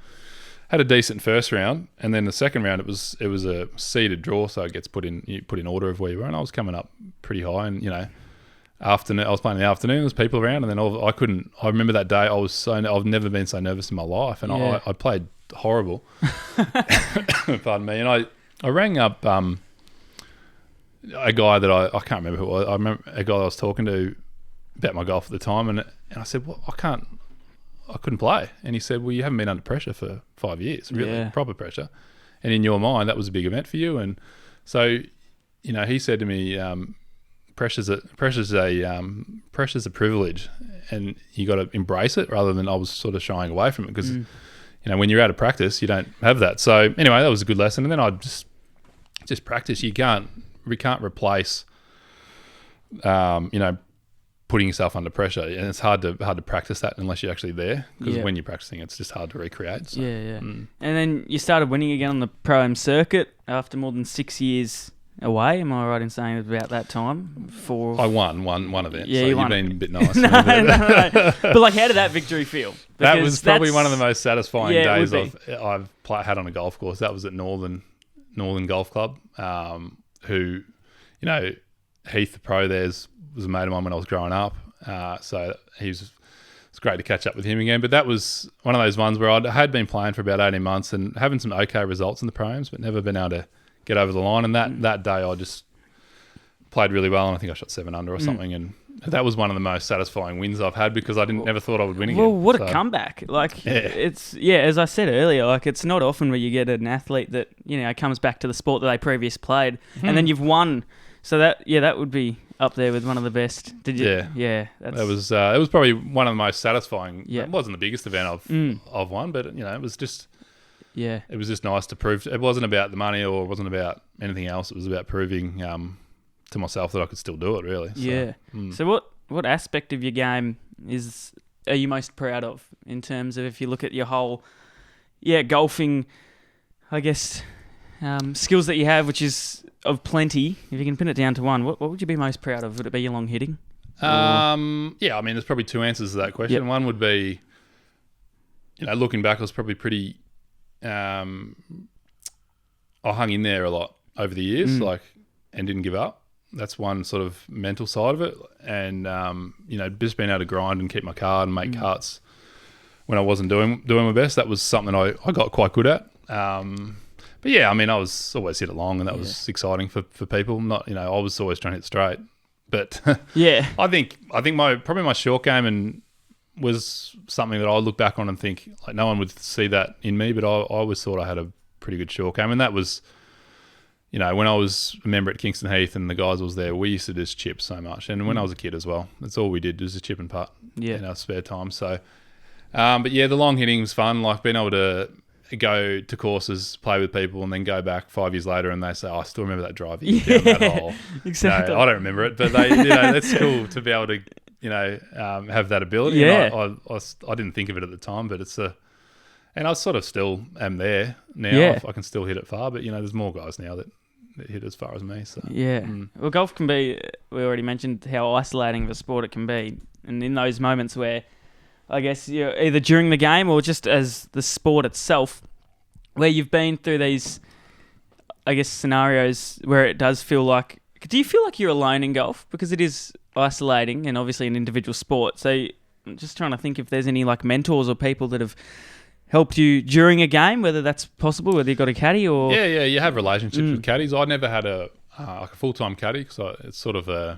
[SPEAKER 1] Had a decent first round, and then the second round it was a seeded draw, so it gets put in order of where you were, and I was coming up pretty high, and afternoon I was playing in the afternoon, there was people around, and then I remember that day I've never been so nervous in my life, and I played horrible. Pardon me. And I rang up a guy that I can't remember who it was. I remember a guy I was talking to about my golf at the time, and I said, well, I couldn't play. And he said, well, you haven't been under pressure for 5 years, really, proper pressure. And in your mind, that was a big event for you. And so, he said to me, pressure's a privilege, and you got to embrace it, rather than I was sort of shying away from it, because, when you're out of practice, you don't have that. So anyway, that was a good lesson. And then I just practice. We can't replace, putting yourself under pressure, and it's hard to practice that unless you're actually there, because when you're practicing, it's just hard to recreate. So.
[SPEAKER 2] And then you started winning again on the Pro-Am circuit after more than 6 years away. Am I right in saying it was about that time? I
[SPEAKER 1] won one event.
[SPEAKER 2] Yeah,
[SPEAKER 1] so
[SPEAKER 2] you've
[SPEAKER 1] been a bit nice.
[SPEAKER 2] no. But how did that victory feel? Because
[SPEAKER 1] that was probably one of the most satisfying days I've had on a golf course. That was at Northern Golf Club, who, Heath, the pro there's was a mate of mine when I was growing up, so it's great to catch up with him again. But that was one of those ones where I had been playing for about 18 months and having some okay results in the pro-ams, but never been able to get over the line. And that day I just played really well, and I think I shot 7 under or something, and that was one of the most satisfying wins I've had, because I never thought I would win again.
[SPEAKER 2] Well, what a comeback. It's as I said earlier, it's not often where you get an athlete that comes back to the sport that they previously played, and then you've won. So that would be up there with one of the best. Did you? Yeah. It was probably one of the most satisfying. Yeah. It wasn't the biggest event I've won, but it was just it was just nice to prove. It wasn't about the money, or it wasn't about anything else. It was about proving to myself that I could still do it, really. So, yeah. So what aspect of your game are you most proud of, in terms of, if you look at your whole golfing, I guess, skills that you have, which is of plenty, if you can pin it down to one, what would you be most proud of? Would it be your long hitting?
[SPEAKER 1] There's probably 2 answers to that question. Yep. One would be, looking back, I was probably pretty, I hung in there a lot over the years, and didn't give up. That's one sort of mental side of it. And, just being able to grind and keep my card and make cuts when I wasn't doing my best, that was something I got quite good at. But yeah, I mean, I was always hit it long, and that was exciting for people. Not, I was always trying to hit straight. But
[SPEAKER 2] yeah,
[SPEAKER 1] I think my short game was something that I look back on and think like no one would see that in me, but I always thought I had a pretty good short game, and that was, when I was a member at Kingston Heath and the guys was there, we used to just chip so much, and when I was a kid as well, that's all we did was just chip and putt in our spare time. So, but yeah, the long hitting was fun, like being able to go to courses, play with people, and then go back 5 years later and they say, I still remember that drive you hit down that hole.
[SPEAKER 2] Exactly.
[SPEAKER 1] I don't remember it, but they, that's cool to be able to, have that ability.
[SPEAKER 2] Yeah.
[SPEAKER 1] And I didn't think of it at the time, but and I sort of still am there now.
[SPEAKER 2] Yeah.
[SPEAKER 1] I can still hit it far, but there's more guys now that hit as far as me. So
[SPEAKER 2] yeah. Well, golf can be, we already mentioned how isolating of a sport it can be. And in those moments where, I guess, either during the game or just as the sport itself, where you've been through these, I guess, scenarios where it does feel like, do you feel like you're alone in golf? Because it is isolating and obviously an individual sport. So I'm just trying to think if there's any like mentors or people that have helped you during a game, whether that's possible, whether you've got a caddy or...
[SPEAKER 1] Yeah, you have relationships with caddies. I never had a full-time caddy because it's sort of you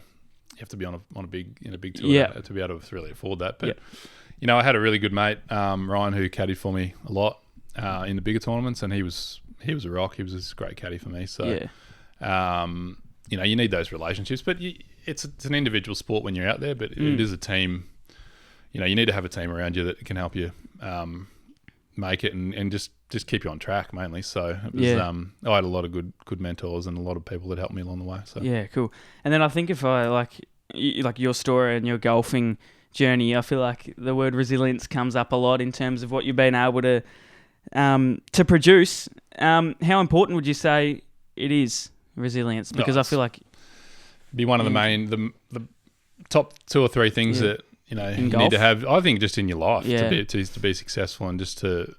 [SPEAKER 1] have to be on a big tour to be able to really afford that. But I had a really good mate, Ryan, who caddied for me a lot in the bigger tournaments, and he was a rock. He was a great caddy for me. So, you need those relationships, but it's an individual sport when you're out there. But it is a team. You need to have a team around you that can help you make it and just keep you on track mainly. So it was, I had a lot of good mentors and a lot of people that helped me along the way. So
[SPEAKER 2] yeah, cool. And then I think if I like your story and your golfing journey, I feel like the word resilience comes up a lot in terms of what you've been able to produce. How important would you say it is, resilience? Because I feel like
[SPEAKER 1] be one of the main the top 2 or 3 things that you need to have. I think just in your life to be successful and just to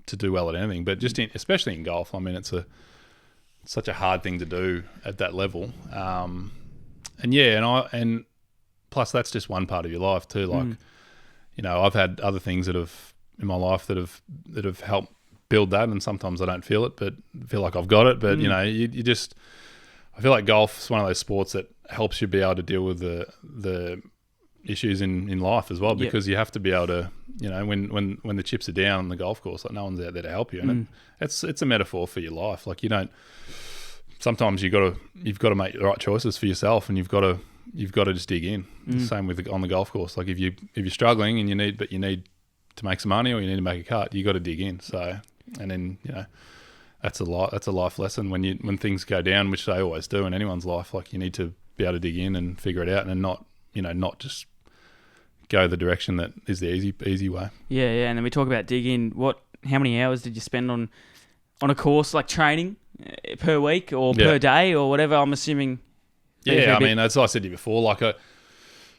[SPEAKER 1] do well at anything, but just especially in golf. I mean, it's such a hard thing to do at that level. And plus that's just one part of your life too. Like, I've had other things that have in my life that have helped build that, and sometimes I don't feel it, but feel like I've got it. But you just, I feel like golf is one of those sports that helps you be able to deal with the issues in life as well, because you have to be able to, when the chips are down on the golf course, like no one's out there to help you, and it's a metaphor for your life. Like sometimes you've got to make the right choices for yourself, and you've got to just dig in. Same with on the golf course. Like if you're struggling and you need to make some money or you need to make a cut, you got to dig in. So, and then that's a life lesson when things go down, which they always do in anyone's life. Like you need to be able to dig in and figure it out, and not just go the direction that is the easy way. Yeah.
[SPEAKER 2] And then we talk about dig in. How many hours did you spend on a course, like training per week or per day or whatever? I'm assuming.
[SPEAKER 1] Yeah, I mean, as I said to you before, like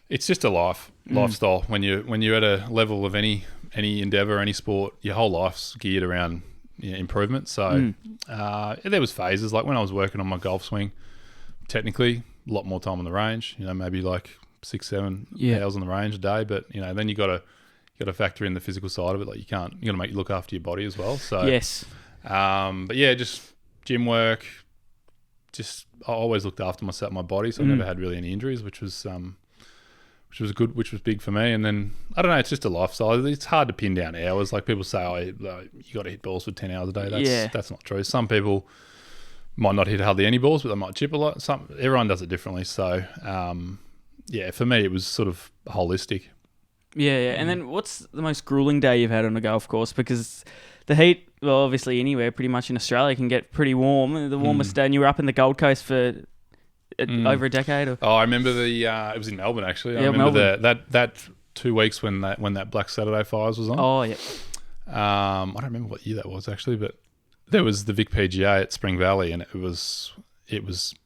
[SPEAKER 1] it's just a lifestyle. When you're at a level of any endeavor, any sport, your whole life's geared around improvement. So there was phases, like when I was working on my golf swing, technically a lot more time on the range, maybe like 6-7 hours on the range a day, but then you got to factor in the physical side of it. Like you got to look after your body as well. So
[SPEAKER 2] yes,
[SPEAKER 1] but yeah, just gym work. Just I always looked after my body, so I never had really any injuries, which was good, which was big for me. And then I don't know, it's just a lifestyle. It's hard to pin down hours. Like people say, you got to hit balls for 10 hours a day. That's not true. Some people might not hit hardly any balls, but they might chip a lot. Everyone does it differently. So for me, it was sort of holistic.
[SPEAKER 2] Yeah. And then what's the most grueling day you've had on a golf course? Because the heat, well, obviously anywhere pretty much in Australia can get pretty warm. The warmest day, and you were up in the Gold Coast for over a decade. Or?
[SPEAKER 1] Oh, I remember it was in Melbourne actually. I remember that 2 weeks when that Black Saturday fires was on.
[SPEAKER 2] Oh, yeah.
[SPEAKER 1] I don't remember what year that was actually, but there was the Vic PGA at Spring Valley, and it was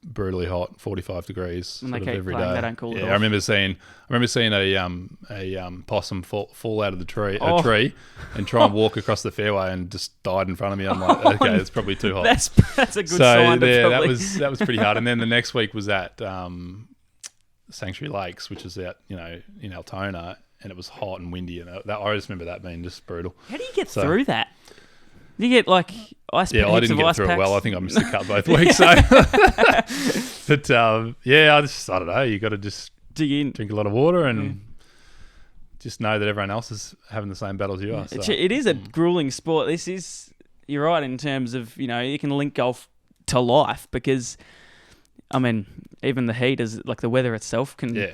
[SPEAKER 1] brutally hot, 45 degrees
[SPEAKER 2] and they keep
[SPEAKER 1] every
[SPEAKER 2] playing
[SPEAKER 1] day.
[SPEAKER 2] That don't cool.
[SPEAKER 1] I remember seeing a possum fall out of a tree and try and walk across the fairway and just died in front of me. I'm like, okay, it's probably too hot.
[SPEAKER 2] That's a good sign.
[SPEAKER 1] Yeah, that was pretty hard. And then the next week was at Sanctuary Lakes, which is out in Altona, and it was hot and windy, and I just remember that being just brutal.
[SPEAKER 2] How do you get through that? Do you get like ice?
[SPEAKER 1] Yeah, I didn't get through it well. I think I missed the cut both weeks. So, but I don't know. You got to just
[SPEAKER 2] dig in,
[SPEAKER 1] drink a lot of water, and just know that everyone else is having the same battle as you are. So.
[SPEAKER 2] It is a grueling sport. You're right in terms of, you can link golf to life because, I mean, even the heat is like the weather itself can. Yeah.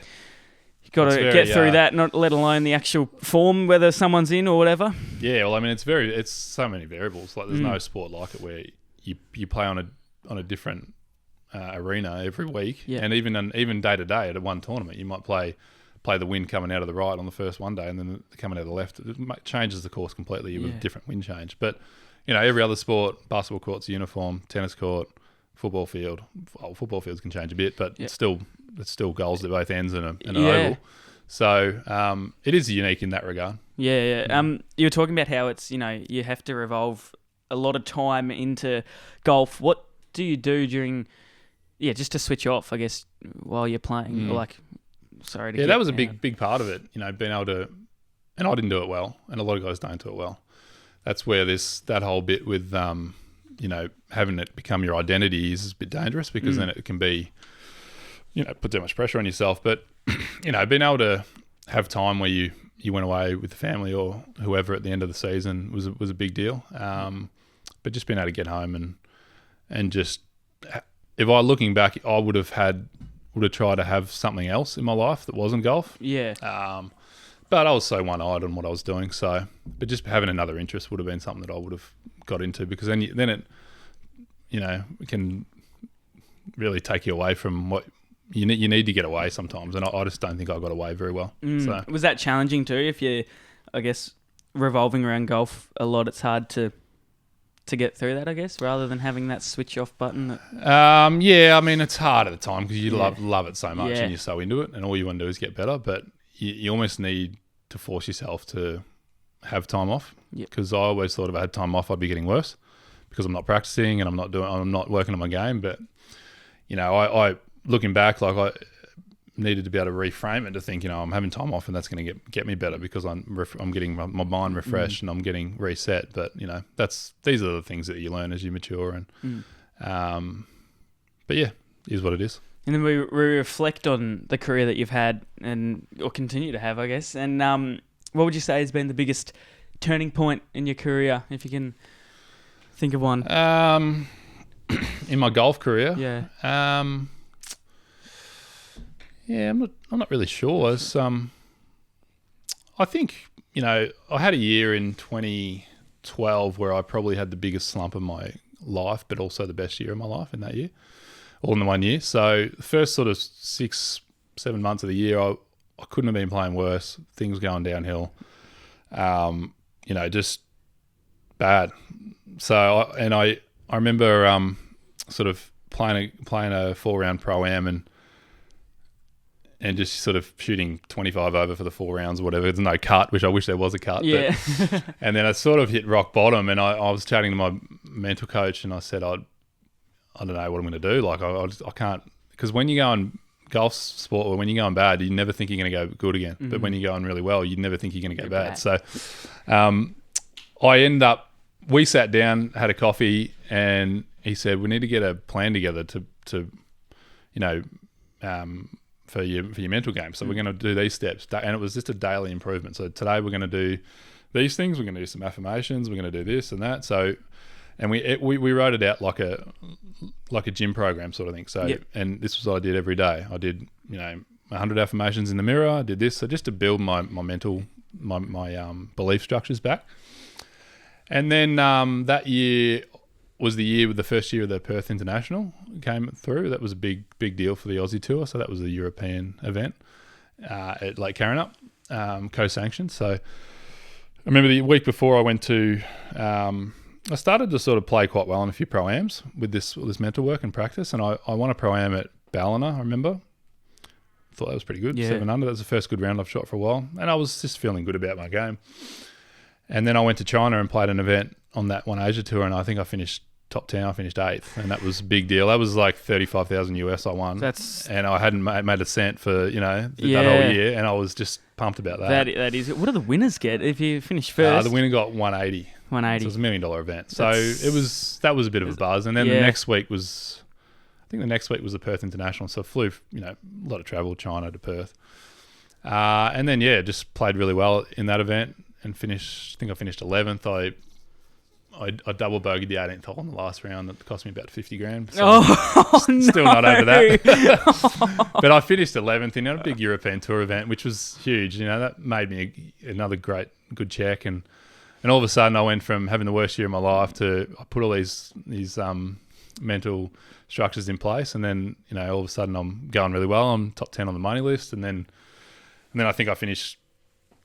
[SPEAKER 2] You've got to get through that, not let alone the actual form, whether someone's in or whatever. Yeah,
[SPEAKER 1] well, I mean, it's so many variables. Like, there's no sport like it where you play on a different arena every week, and even day to day at one tournament, you might play the wind coming out of the right on the first one day, and then coming out of the left. It changes the course completely with a different wind change. But every other sport, basketball court's uniform, tennis court, football field. Well, football fields can change a bit, but it's still goals at both ends and an oval. So it is unique in that regard.
[SPEAKER 2] Yeah. You were talking about how it's you have to revolve a lot of time into golf. What do you do during just to switch off? I guess while you're playing, or like. Sorry to
[SPEAKER 1] that was a big part of it. Being able to, and I didn't do it well, and a lot of guys don't do it well. That's where that whole bit with having it become your identity is a bit dangerous because then it can be, put too much pressure on yourself. But being able to have time where you went away with the family or whoever at the end of the season was a big deal. But just being able to get home and just, if looking back, I would have tried to have something else in my life that wasn't golf. Yeah. But I was so one-eyed on what I was doing. But just having another interest would have been something that I would have got into because then it, it can really take you away from what you need to get away sometimes. And I just don't think I got away very well. So
[SPEAKER 2] was that challenging too? If you're, I guess, revolving around golf a lot, it's hard to get through that, I guess, rather than having that switch off button.
[SPEAKER 1] I mean, it's hard at the time because you love it so much and you're so into it, and all you want to do is get better. But you almost need to force yourself to have time off because I always thought if I had time off, I'd be getting worse because I'm not practicing and I'm not working on my game. But I looking back, like I needed to be able to reframe it to think, I'm having time off and that's going to get me better because I'm getting my mind refreshed and I'm getting reset. But these are the things that you learn as you mature and but is what it is.
[SPEAKER 2] And then we reflect on the career that you've had or continue to have, I guess. And what would you say has been the biggest turning point in your career, if you can think of one?
[SPEAKER 1] In my golf career, I'm not really sure. It's, I think I had a year in 2012 where I probably had the biggest slump of my life, but also the best year of my life in that year, all in the 1 year. So the first sort of 6-7 months of the year, I couldn't have been playing worse. Things going downhill, just bad. So I remember sort of playing a 4-round pro-am and just sort of shooting 25 over for the 4 rounds or whatever. There's no cut, which I wish there was a cut.
[SPEAKER 2] Yeah.
[SPEAKER 1] But, and then I sort of hit rock bottom, and I was chatting to my mental coach, and I said, I don't know what I'm going to do. Like, I can't, because when you go in golf sport, or when you're going bad, you never think you're going to go good again. Mm-hmm. But when you're going really well, you never think you're going to go bad. So we sat down, had a coffee, and he said, we need to get a plan together to for your mental game. So we're going to do these steps. And it was just a daily improvement. So today we're going to do these things. We're going to do some affirmations. We're going to do this and that. So, and we wrote it out like a gym program sort of thing. So, and this was what I did every day. I did, 100 affirmations in the mirror. I did this. So just to build my mental, my belief structures back. And then that year was the year with the first year of the Perth International came through. That was a big deal for the Aussie Tour. So that was a European event at Lake Karrinyup, co-sanctioned. So I remember the week before I went to, I started to sort of play quite well in a few pro-ams with this mental work and practice. And I won a pro-am at Ballina, I remember. Thought that was pretty good, 7 under. That was the first good round I've shot for a while. And I was just feeling good about my game. And then I went to China and played an event on that One Asia Tour, and I think I finished top 10. I finished 8th, and that was a big deal. That was like 35,000 US I won. And I hadn't made a cent for that whole year, and I was just pumped about that.
[SPEAKER 2] That is. What do the winners get if you finish first?
[SPEAKER 1] The winner got 180.
[SPEAKER 2] 180.
[SPEAKER 1] So it was $1 million event. So that was a bit of a buzz, and then the next week was, I think the next week was the Perth International. So I flew, a lot of travel, China to Perth, and then just played really well in that event and finished. I think I finished 11th. I double bogeyed the 18th hole in the last round. It cost me about 50 grand. So still not over that. But I finished 11th in a big European Tour event, which was huge. That made me another good check. And all of a sudden, I went from having the worst year of my life to I put all these mental structures in place, and then all of a sudden I'm going really well. I'm top 10 on the money list, and then I think I finished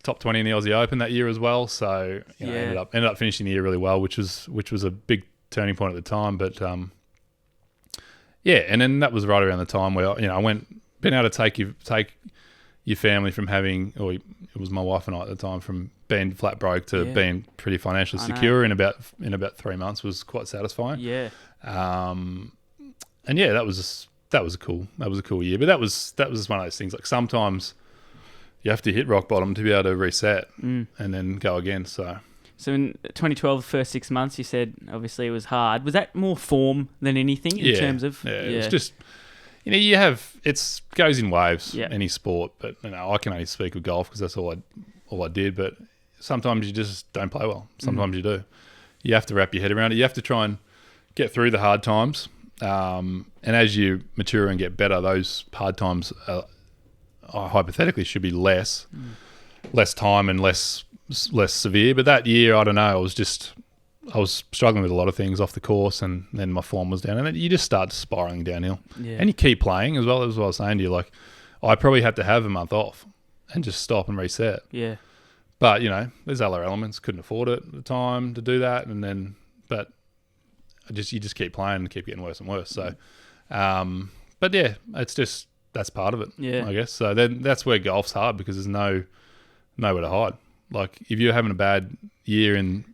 [SPEAKER 1] top 20 in the Aussie Open that year as well. So ended up finishing the year really well, which was a big turning point at the time. But and then that was right around the time where being able to take your family from having, or it was my wife and I at the time, from being flat broke to being pretty financially secure in about 3 months was quite satisfying.
[SPEAKER 2] Yeah.
[SPEAKER 1] And that was a cool year. But that was one of those things, like sometimes you have to hit rock bottom to be able to reset and then go again. So
[SPEAKER 2] in 2012, the first 6 months, you said obviously it was hard. Was that more form than anything in terms of?
[SPEAKER 1] Yeah, it was just, it goes in waves, any sport. But I can only speak of golf because that's all I did. But sometimes you just don't play well. Sometimes you do. You have to wrap your head around it. You have to try and get through the hard times. And as you mature and get better, those hard times hypothetically should be less time and less severe. But that year, I don't know, I was struggling with a lot of things off the course, and then my form was down, and then you just start spiraling downhill. And you keep playing as well. As what I was saying to you, like I probably had to have a month off and just stop and reset. But there's other elements. Couldn't afford it at the time to do that, but you just keep playing and keep getting worse and worse. So but it's just, that's part of it, I guess. So then that's where golf's hard, because there's nowhere to hide. Like if you're having a bad year in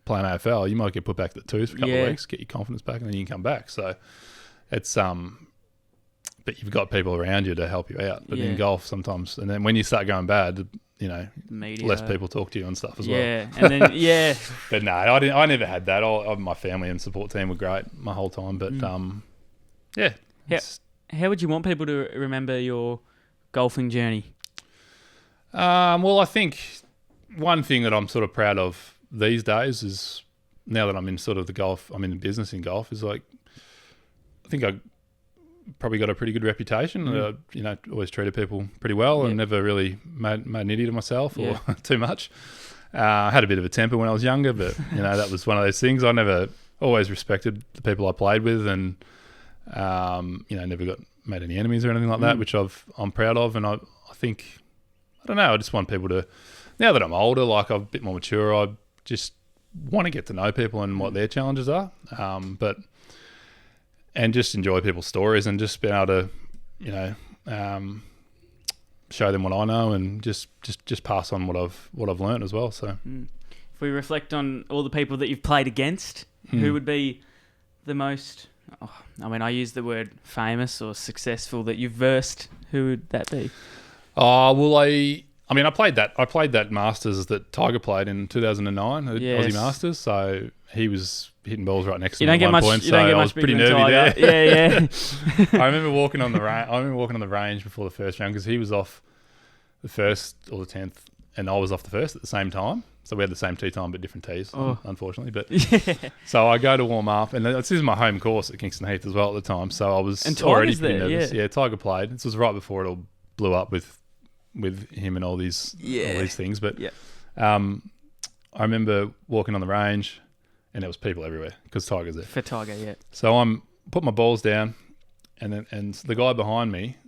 [SPEAKER 1] playing AFL, you might get put back to the twos for a couple of weeks, get your confidence back, and then you can come back. So it's but you've got people around you to help you out. But in golf sometimes, and then when you start going bad,
[SPEAKER 2] media,
[SPEAKER 1] less people talk to you and stuff as well.
[SPEAKER 2] And then
[SPEAKER 1] But no, I never had that. My family and support team were great my whole time. But
[SPEAKER 2] how would you want people to remember your golfing journey?
[SPEAKER 1] Well, I think one thing that I'm sort of proud of these days is, now that I'm in sort of I'm in the business in golf, is like, I think I probably got a pretty good reputation. Always treated people pretty well and never really made an idiot of myself or too much. I had a bit of a temper when I was younger, but that was one of those things. I never always respected the people I played with, and never made any enemies or anything like that, which I'm proud of. And I think, I don't know, I just want people to, now that I'm older, like I'm a bit more mature, I just want to get to know people and what their challenges are, and just enjoy people's stories, and just be able to, show them what I know, and just pass on what I've learned as well. So,
[SPEAKER 2] if we reflect on all the people that you've played against, who would be the most? I use the word famous or successful that you've versed. Who would that be?
[SPEAKER 1] I played that Masters that Tiger played in 2009, the Aussie Masters. So he was hitting balls right next to me at one point. So I was pretty nervy there. I remember walking on the range before the first round, because he was off the first or the 10th, and I was off the first at the same time. So we had the same tee time but different tees, unfortunately. But so I go to warm up, and this is my home course at Kingston Heath as well at the time. So I was already pretty nervous. Yeah, Tiger played. This was right before it all blew up with him and all these things. But I remember walking on the range, and there was people everywhere because Tiger's there.
[SPEAKER 2] For Tiger, yeah.
[SPEAKER 1] So I'm put my balls down, and the guy behind me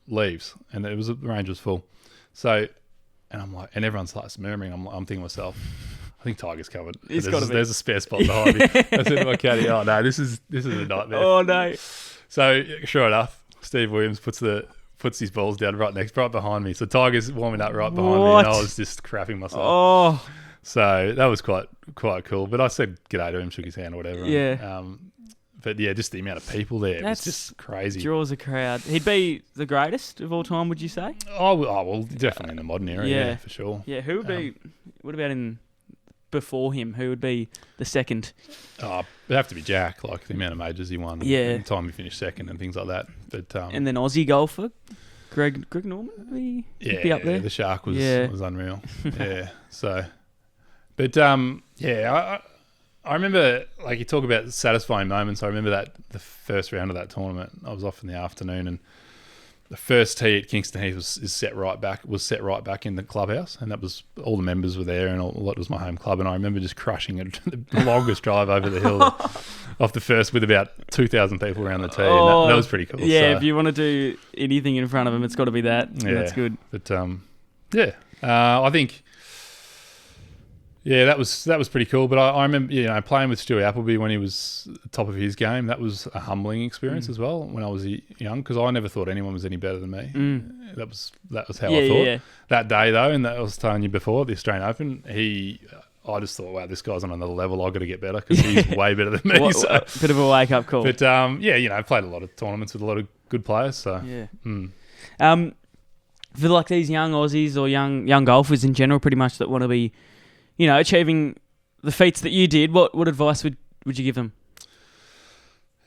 [SPEAKER 1] leaves, and the range was full. So. And I'm like, and everyone starts murmuring. I'm thinking to myself, I think Tiger's covered. There's a spare spot behind me. I said to my caddy, oh no, this is a nightmare.
[SPEAKER 2] Oh no.
[SPEAKER 1] So sure enough, Steve Williams puts his balls down right behind me. So Tiger's warming up right behind me, and I was just crapping myself.
[SPEAKER 2] Oh.
[SPEAKER 1] So that was quite cool. But I said g'day to him, shook his hand or whatever.
[SPEAKER 2] Yeah.
[SPEAKER 1] But yeah, just the amount of people there was just crazy.
[SPEAKER 2] Draws a crowd. He'd be the greatest of all time, would you say?
[SPEAKER 1] Oh well, definitely in the modern era, yeah, for sure.
[SPEAKER 2] Yeah, who would be? What about in before him? Who would be the second?
[SPEAKER 1] Oh, it'd have to be Jack, like the amount of majors he won.
[SPEAKER 2] Yeah.
[SPEAKER 1] And the time he finished second and things like that. But
[SPEAKER 2] and then Aussie golfer, Greg Norman would be up there.
[SPEAKER 1] The Shark was unreal. Yeah. So, but I remember, like, you talk about satisfying moments. I remember that the first round of that tournament, I was off in the afternoon, and the first tee at Kingston Heath was set right back in the clubhouse, and that was all the members were there, and that was my home club. And I remember just crushing it, the longest drive over the hill off the first with about 2,000 people around the tee. And that was pretty cool.
[SPEAKER 2] Yeah, so, if you want to do anything in front of them, it's got to be that. Yeah, that's good.
[SPEAKER 1] But I think. Yeah, that was pretty cool. But I remember, playing with Stewie Appleby when he was at the top of his game. That was a humbling experience as well when I was young, because I never thought anyone was any better than me. That was how I thought. Yeah. That day though, and that I was telling you before, the Australian Open, I just thought, wow, this guy's on another level. I've got to get better because he's way better than me.
[SPEAKER 2] A bit of a wake up call.
[SPEAKER 1] But I played a lot of tournaments with a lot of good players. So
[SPEAKER 2] for like these young Aussies or young golfers in general, pretty much that want to be, achieving the feats that you did, what advice would you give them?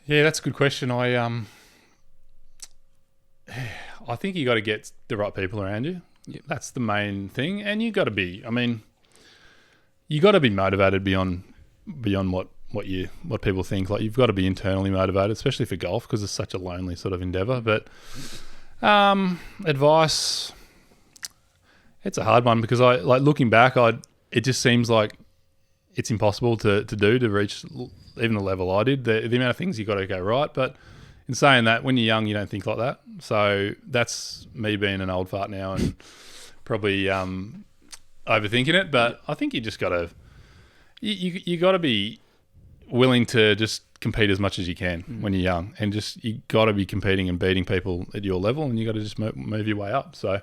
[SPEAKER 1] Yeah, that's a good question. I think you got to get the right people around you. Yep. That's the main thing, and you got to be. You got to be motivated beyond what people think. Like, you've got to be internally motivated, especially for golf, because it's such a lonely sort of endeavor. But advice, it's a hard one, because looking back, it just seems like it's impossible to reach even the level I did. The amount of things you got to go right. But in saying that, when you're young, you don't think like that. So that's me being an old fart now and probably overthinking it. But I think you just got to you got to be willing to just compete as much as you can when you're young, and just you got to be competing and beating people at your level, and you got to just move your way up. So.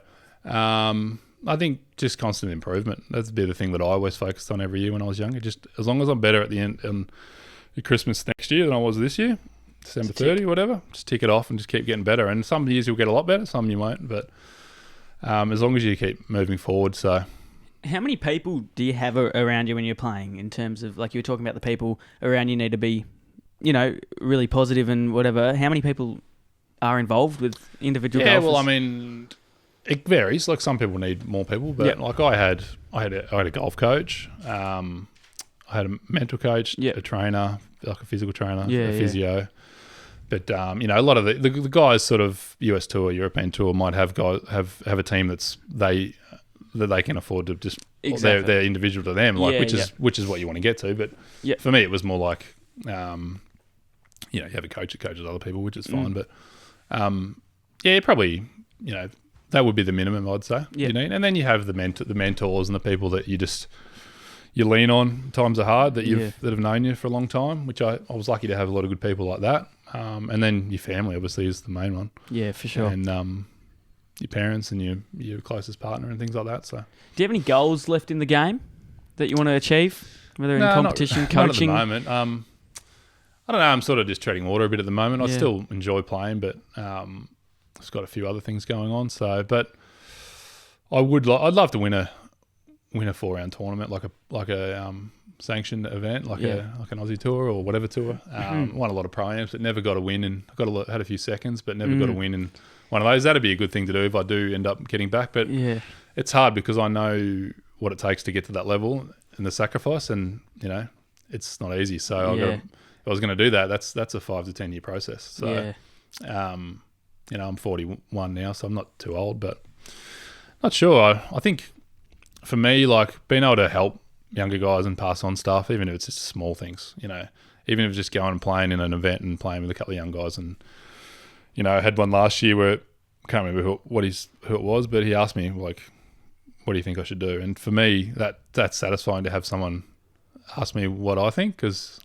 [SPEAKER 1] I think just constant improvement. That's the thing that I always focused on every year when I was younger. Just as long as I'm better at the end at Christmas next year than I was this year, December 30, whatever, just tick it off and just keep getting better. And some years you'll get a lot better, some you won't. But as long as you keep moving forward. So,
[SPEAKER 2] how many people do you have around you when you're playing? In terms of, like, you were talking about the people around you need to be, really positive and whatever. How many people are involved with individual golfers?
[SPEAKER 1] Yeah, well, it varies. Like, some people need more people, but like I had a golf coach, I had a mental coach, a trainer, like a physical trainer, a physio. Yeah. But a lot of the guys, sort of US tour, European tour, might have a team that they can afford to just they're individual to them, which is what you want to get to. But for me, it was more like you have a coach that coaches other people, which is fine. But probably that would be the minimum, I'd say. You need, and then you have the mentors and the people that you lean on. Times are hard that have known you for a long time, which I was lucky to have a lot of good people like that. And then your family obviously is the main one. Yeah, for sure. And your parents and your closest partner and things like that. So, do you have any goals left in the game that you want to achieve, whether in competition, coaching? Not at the moment. I don't know. I'm sort of just treading water a bit at the moment. I still enjoy playing, but I've got a few other things going on. So, but I'd love to win a 4-round tournament, like a sanctioned event, like an Aussie tour or whatever tour. Won a lot of pro-ams, but never got a win, and had a few seconds, but never got a win in one of those. That'd be a good thing to do if I do end up getting back. But it's hard because I know what it takes to get to that level and the sacrifice, and it's not easy. So if I was going to do that, that's a 5 to 10 year process. So I'm 41 now, so I'm not too old, but not sure. I think for me, like, being able to help younger guys and pass on stuff, even if it's just small things, even if it's just going and playing in an event and playing with a couple of young guys. And, I had one last year where I can't remember who it was, but he asked me, like, what do you think I should do? And for me, that's satisfying to have someone ask me what I think, because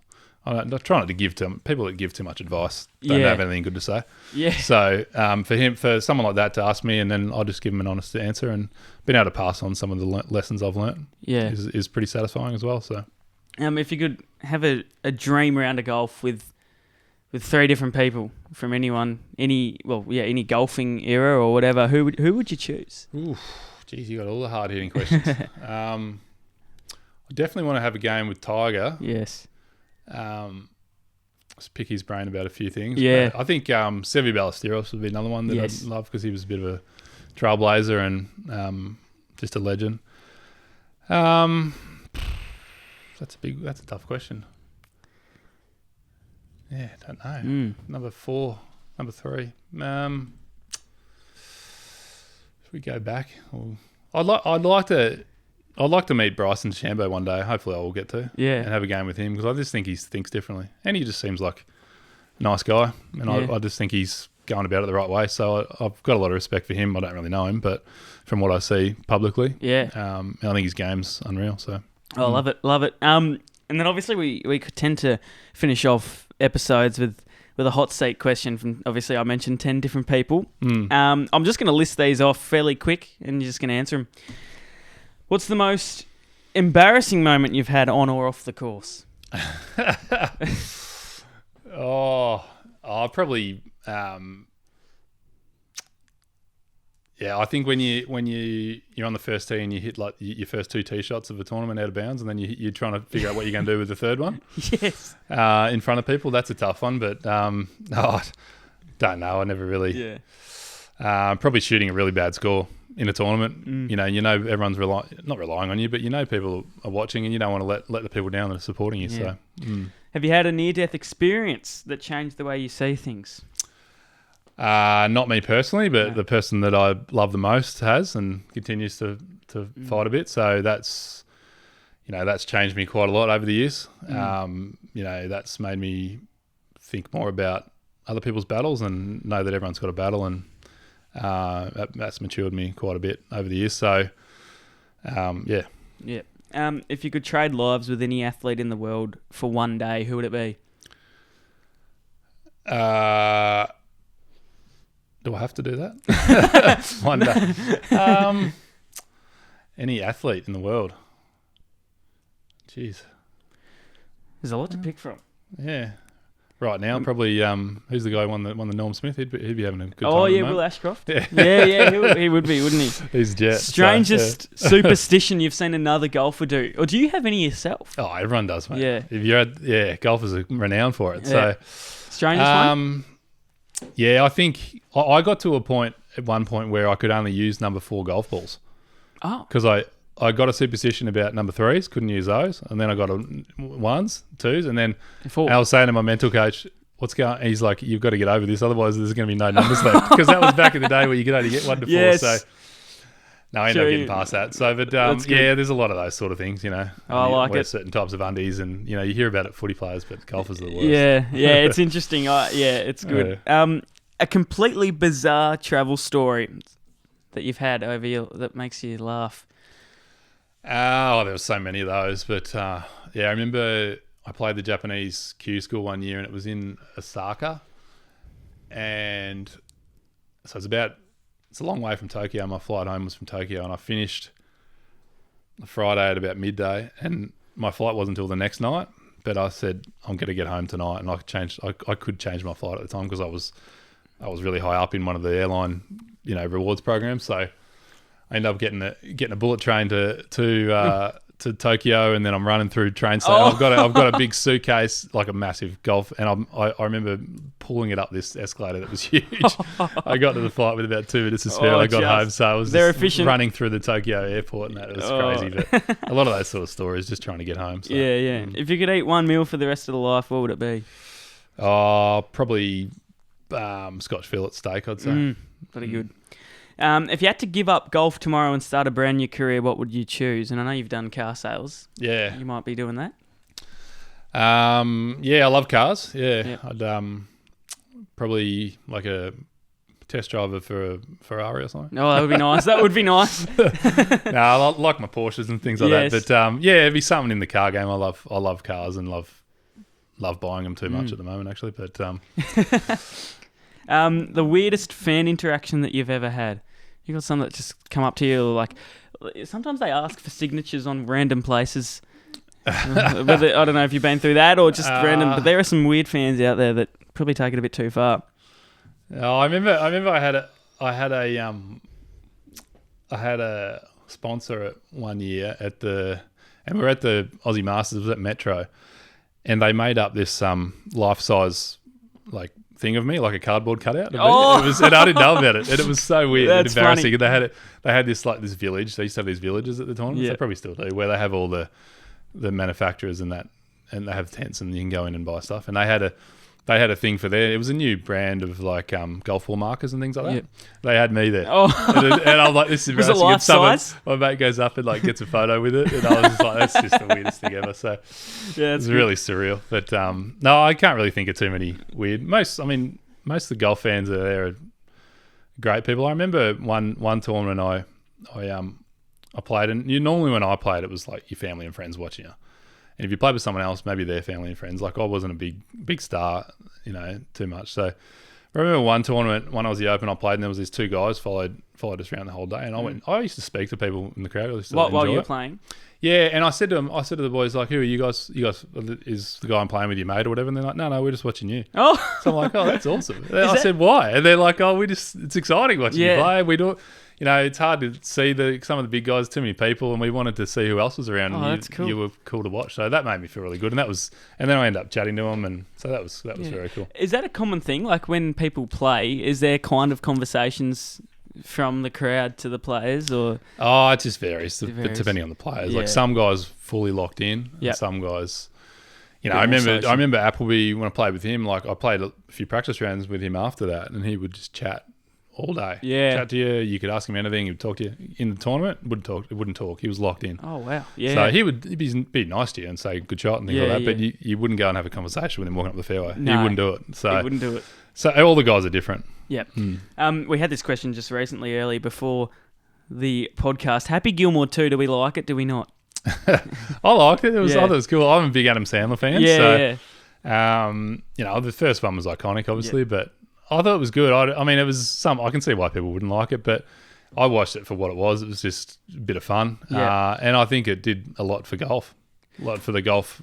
[SPEAKER 1] I try not to give to people that give too much advice. Don't
[SPEAKER 2] Yeah.
[SPEAKER 1] have anything good to say.
[SPEAKER 2] Yeah.
[SPEAKER 1] So for someone like that to ask me, and then I'll just give them an honest answer, and being able to pass on some of the lessons I've learnt
[SPEAKER 2] Yeah.
[SPEAKER 1] is pretty satisfying as well. So
[SPEAKER 2] If you could have a dream round of golf with 3 different people from any golfing era or whatever, who would you choose?
[SPEAKER 1] ooh, geez, you got all the hard hitting questions. I definitely want to have a game with Tiger.
[SPEAKER 2] Yes.
[SPEAKER 1] Just pick his brain about a few things.
[SPEAKER 2] Yeah.
[SPEAKER 1] But I think Seve Ballesteros would be another one that
[SPEAKER 2] Yes.
[SPEAKER 1] I'd love because he was a bit of a trailblazer and just a legend. That's a tough question. Yeah, don't know. Number 4, number 3. Should we go back? I'd like to meet Bryson DeChambeau one day. Hopefully, I will get to.
[SPEAKER 2] Yeah.
[SPEAKER 1] And have a game with him because I just think he thinks differently, and he just seems like a nice guy, and I just think he's going about it the right way. So I've got a lot of respect for him. I don't really know him, but from what I see publicly,
[SPEAKER 2] Yeah.
[SPEAKER 1] I think his game's unreal. So
[SPEAKER 2] Oh, love it. And then obviously we could tend to finish off episodes with a hot seat question from, obviously I mentioned 10 different people. I'm just going to list these off fairly quick and you're just going to answer them. What's the most embarrassing moment you've had on or off the course?
[SPEAKER 1] Probably. I think when you're on the first tee and you hit like your first 2 tee shots of a tournament out of bounds, and then you're trying to figure out what you're going to do with the third one.
[SPEAKER 2] Yes.
[SPEAKER 1] In front of people, that's a tough one. But I don't know. I never really.
[SPEAKER 2] Yeah.
[SPEAKER 1] Probably shooting a really bad score in a tournament. You know everyone's not relying on you, but people are watching, and you don't want to let the people down that are supporting you.
[SPEAKER 2] Yeah.
[SPEAKER 1] So.
[SPEAKER 2] Have you had a near-death experience that changed the way you see things?
[SPEAKER 1] Not me personally, but the person that I love the most has and continues to fight a bit. So that's changed me quite a lot over the years. That's made me think more about other people's battles and know that everyone's got a battle, and that's matured me quite a bit over the years. So, yeah.
[SPEAKER 2] Yeah. If you could trade lives with any athlete in the world for one day, who would it be?
[SPEAKER 1] Do I have to do that? One day. Any athlete in the world. Jeez.
[SPEAKER 2] There's a lot to pick from.
[SPEAKER 1] Yeah. Right now, probably. Who's the guy who won the Norm Smith? He'd be having a good time.
[SPEAKER 2] Oh yeah,
[SPEAKER 1] at the
[SPEAKER 2] Will
[SPEAKER 1] moment.
[SPEAKER 2] Ashcroft.
[SPEAKER 1] Yeah.
[SPEAKER 2] He would be, wouldn't he?
[SPEAKER 1] He's a jet.
[SPEAKER 2] Strangest superstition you've seen another golfer do, or do you have any yourself?
[SPEAKER 1] Oh, everyone does, mate.
[SPEAKER 2] Yeah.
[SPEAKER 1] If you're golfers are renowned for it.
[SPEAKER 2] Yeah.
[SPEAKER 1] So,
[SPEAKER 2] Strangest one.
[SPEAKER 1] Yeah, I think I got to a point at one point where I could only use number 4 golf balls.
[SPEAKER 2] Oh.
[SPEAKER 1] Because I got a superstition about number 3s, couldn't use those, and then I got 1s, 2s, and then
[SPEAKER 2] 4.
[SPEAKER 1] I was saying to my mental coach, "What's going?" He's like, "You've got to get over this, otherwise there's going to be no numbers left." Because that was back in the day where you could only get 1 to 4.
[SPEAKER 2] Yes.
[SPEAKER 1] So no, I ended up getting past that. So, but there's a lot of those sort of things,
[SPEAKER 2] I like
[SPEAKER 1] wear
[SPEAKER 2] it.
[SPEAKER 1] certain types of undies, and you hear about it footy players, but golfers are the worst.
[SPEAKER 2] Yeah, it's interesting. It's good. A completely bizarre travel story that you've had that makes you laugh.
[SPEAKER 1] Oh, there were so many of those, but I remember I played the Japanese Q school one year, and it was in Osaka, and so it's a long way from Tokyo. My flight home was from Tokyo, and I finished the Friday at about midday, and my flight wasn't until the next night. But I said I'm going to get home tonight, and I could change my flight at the time because I was really high up in one of the airline rewards programs. So I ended up getting a bullet train to Tokyo, and then I'm running through train station. I've got a big suitcase, like a massive golf, and I remember pulling it up this escalator that was huge. I got to the flight with about 2 minutes to spare. I got home, so I was just running through the Tokyo airport, and that was crazy. But a lot of those sort of stories, just trying to get home. So,
[SPEAKER 2] yeah. If you could eat one meal for the rest of the life, what would it be?
[SPEAKER 1] Probably Scotch fillet steak, I'd say.
[SPEAKER 2] Pretty good. If you had to give up golf tomorrow and start a brand new career, what would you choose? And I know you've done car sales.
[SPEAKER 1] Yeah.
[SPEAKER 2] You might be doing that.
[SPEAKER 1] I love cars. Yeah.
[SPEAKER 2] Yep.
[SPEAKER 1] I'd probably like a test driver for a Ferrari or something.
[SPEAKER 2] Oh, that would be nice. That would be nice.
[SPEAKER 1] No, I like my Porsches and things like that. But it'd be something in the car game. I love cars and love love buying them too much at the moment, actually. But
[SPEAKER 2] the weirdest fan interaction that you've ever had? You got some that just come up to you, like sometimes they ask for signatures on random places. Whether, I don't know if you've been through that or just random, but there are some weird fans out there that probably take it a bit too far.
[SPEAKER 1] Oh, I remember I had a sponsor at 1 year and we were at the Aussie Masters. It was at Metro, and they made up this life size like thing of me, like a cardboard cutout. Of me. And I didn't know about it, and it was so weird and embarrassing.
[SPEAKER 2] Funny.
[SPEAKER 1] And they had this village. They used to have these villages at the tournaments. They probably still do, where they have all the manufacturers and that, and they have tents, and you can go in and buy stuff. And they had a thing for there. It was a new brand of like golf ball markers and things like that. Yep. They had me there. And I'm like, this is
[SPEAKER 2] was it life size?
[SPEAKER 1] My mate goes up and like gets a photo with it, and I was just like, that's just the weirdest thing ever. So yeah, it's really surreal. But no, I can't really think of too many weird. Most of the golf fans that are there are great people. I remember one tournament I played, and normally when I played, it was like your family and friends watching you. And if you played with someone else, maybe their family and friends. Like I wasn't a big star, too much. So I remember one tournament when I was the Open, I played, and there was these two guys followed us around the whole day. And I used to speak to people in the crowd.
[SPEAKER 2] While you were playing?
[SPEAKER 1] Yeah, and I said to the boys, like, who are you guys? You guys, is the guy I'm playing with your mate or whatever? And they're like, no, we're just watching you. Oh. So I'm like, oh, that's awesome. I said, why? And they're like, oh, it's exciting watching you play. We do. It's hard to see some of the big guys, too many people, and we wanted to see who else was around. And
[SPEAKER 2] that's cool.
[SPEAKER 1] You were cool to watch, so that made me feel really good. And then I ended up chatting to them, and so that was very cool.
[SPEAKER 2] Is that a common thing? Like when people play, is there kind of conversations from the crowd to the players, or?
[SPEAKER 1] Oh, it just varies, depending on the players. Yeah. Like some guys fully locked in, and some guys. I remember Appleby when I played with him. Like I played a few practice rounds with him after that, and he would just chat all day. Yeah. Chat to you. You could ask him anything. He'd talk to you. In the tournament, wouldn't talk. He was locked in.
[SPEAKER 2] Oh, wow. Yeah.
[SPEAKER 1] So he'd be nice to you and say good shot and things like that, but you wouldn't go and have a conversation with him walking up the fairway.
[SPEAKER 2] No,
[SPEAKER 1] he wouldn't do it. So
[SPEAKER 2] he wouldn't do it.
[SPEAKER 1] So all the guys are different.
[SPEAKER 2] Yep. We had this question just recently, early before the podcast. Happy Gilmore 2. Do we like it? Do we not?
[SPEAKER 1] I liked it. I thought it was cool. I'm a big Adam Sandler fan. So, the first one was iconic, obviously, but I thought it was good. It was I can see why people wouldn't like it, but I watched it for what it was. It was just a bit of fun. Yeah. And I think it did a lot for golf. A lot for the golf,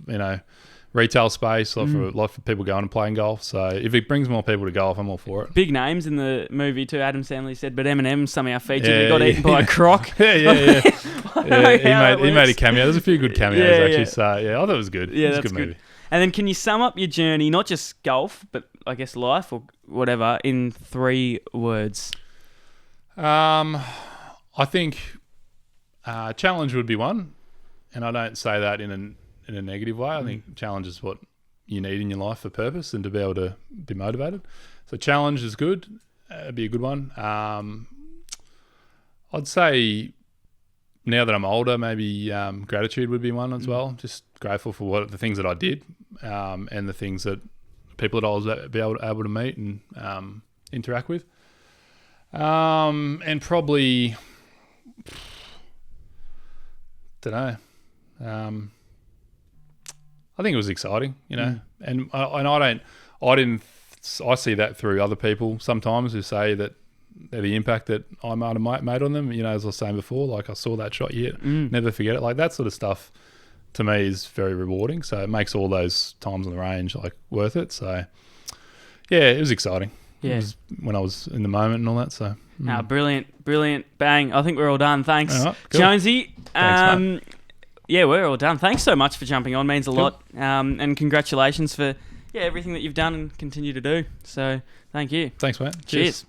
[SPEAKER 1] retail space, a lot for people going and playing golf. So if it brings more people to golf, I'm all for it.
[SPEAKER 2] Big names in the movie too. Adam Sandler said, but Eminem somehow featured. He got eaten by a croc.
[SPEAKER 1] Yeah. He made a cameo. There's a few good cameos actually. So I thought it was good. Yeah, that's a good movie.
[SPEAKER 2] And then can you sum up your journey, not just golf, but I guess life or whatever, in 3 words?
[SPEAKER 1] I think challenge would be one, and I don't say that in a negative way. I think challenge is what you need in your life for purpose and to be able to be motivated. So challenge is good. It'd be a good one. I'd say now that I'm older, maybe gratitude would be one as well. Just grateful for the things that I did and the things that people that I was able to meet and interact with. And probably, don't know. I think it was exciting, and I see that through other people sometimes who say that the impact that I might have made on them, as I was saying before, like I saw that shot yet, never forget it. Like that sort of stuff to me is very rewarding. So it makes all those times on the range like worth it. So yeah, it was exciting. Yeah. It was when I was in the moment and all that. So
[SPEAKER 2] brilliant, bang. I think we're all done. Thanks,
[SPEAKER 1] all right, cool.
[SPEAKER 2] Jonesy.
[SPEAKER 1] Thanks, mate.
[SPEAKER 2] Yeah, we're all done. Thanks so much for jumping on. Means a lot. And congratulations for everything that you've done and continue to do. So thank you.
[SPEAKER 1] Thanks, mate.
[SPEAKER 2] Cheers.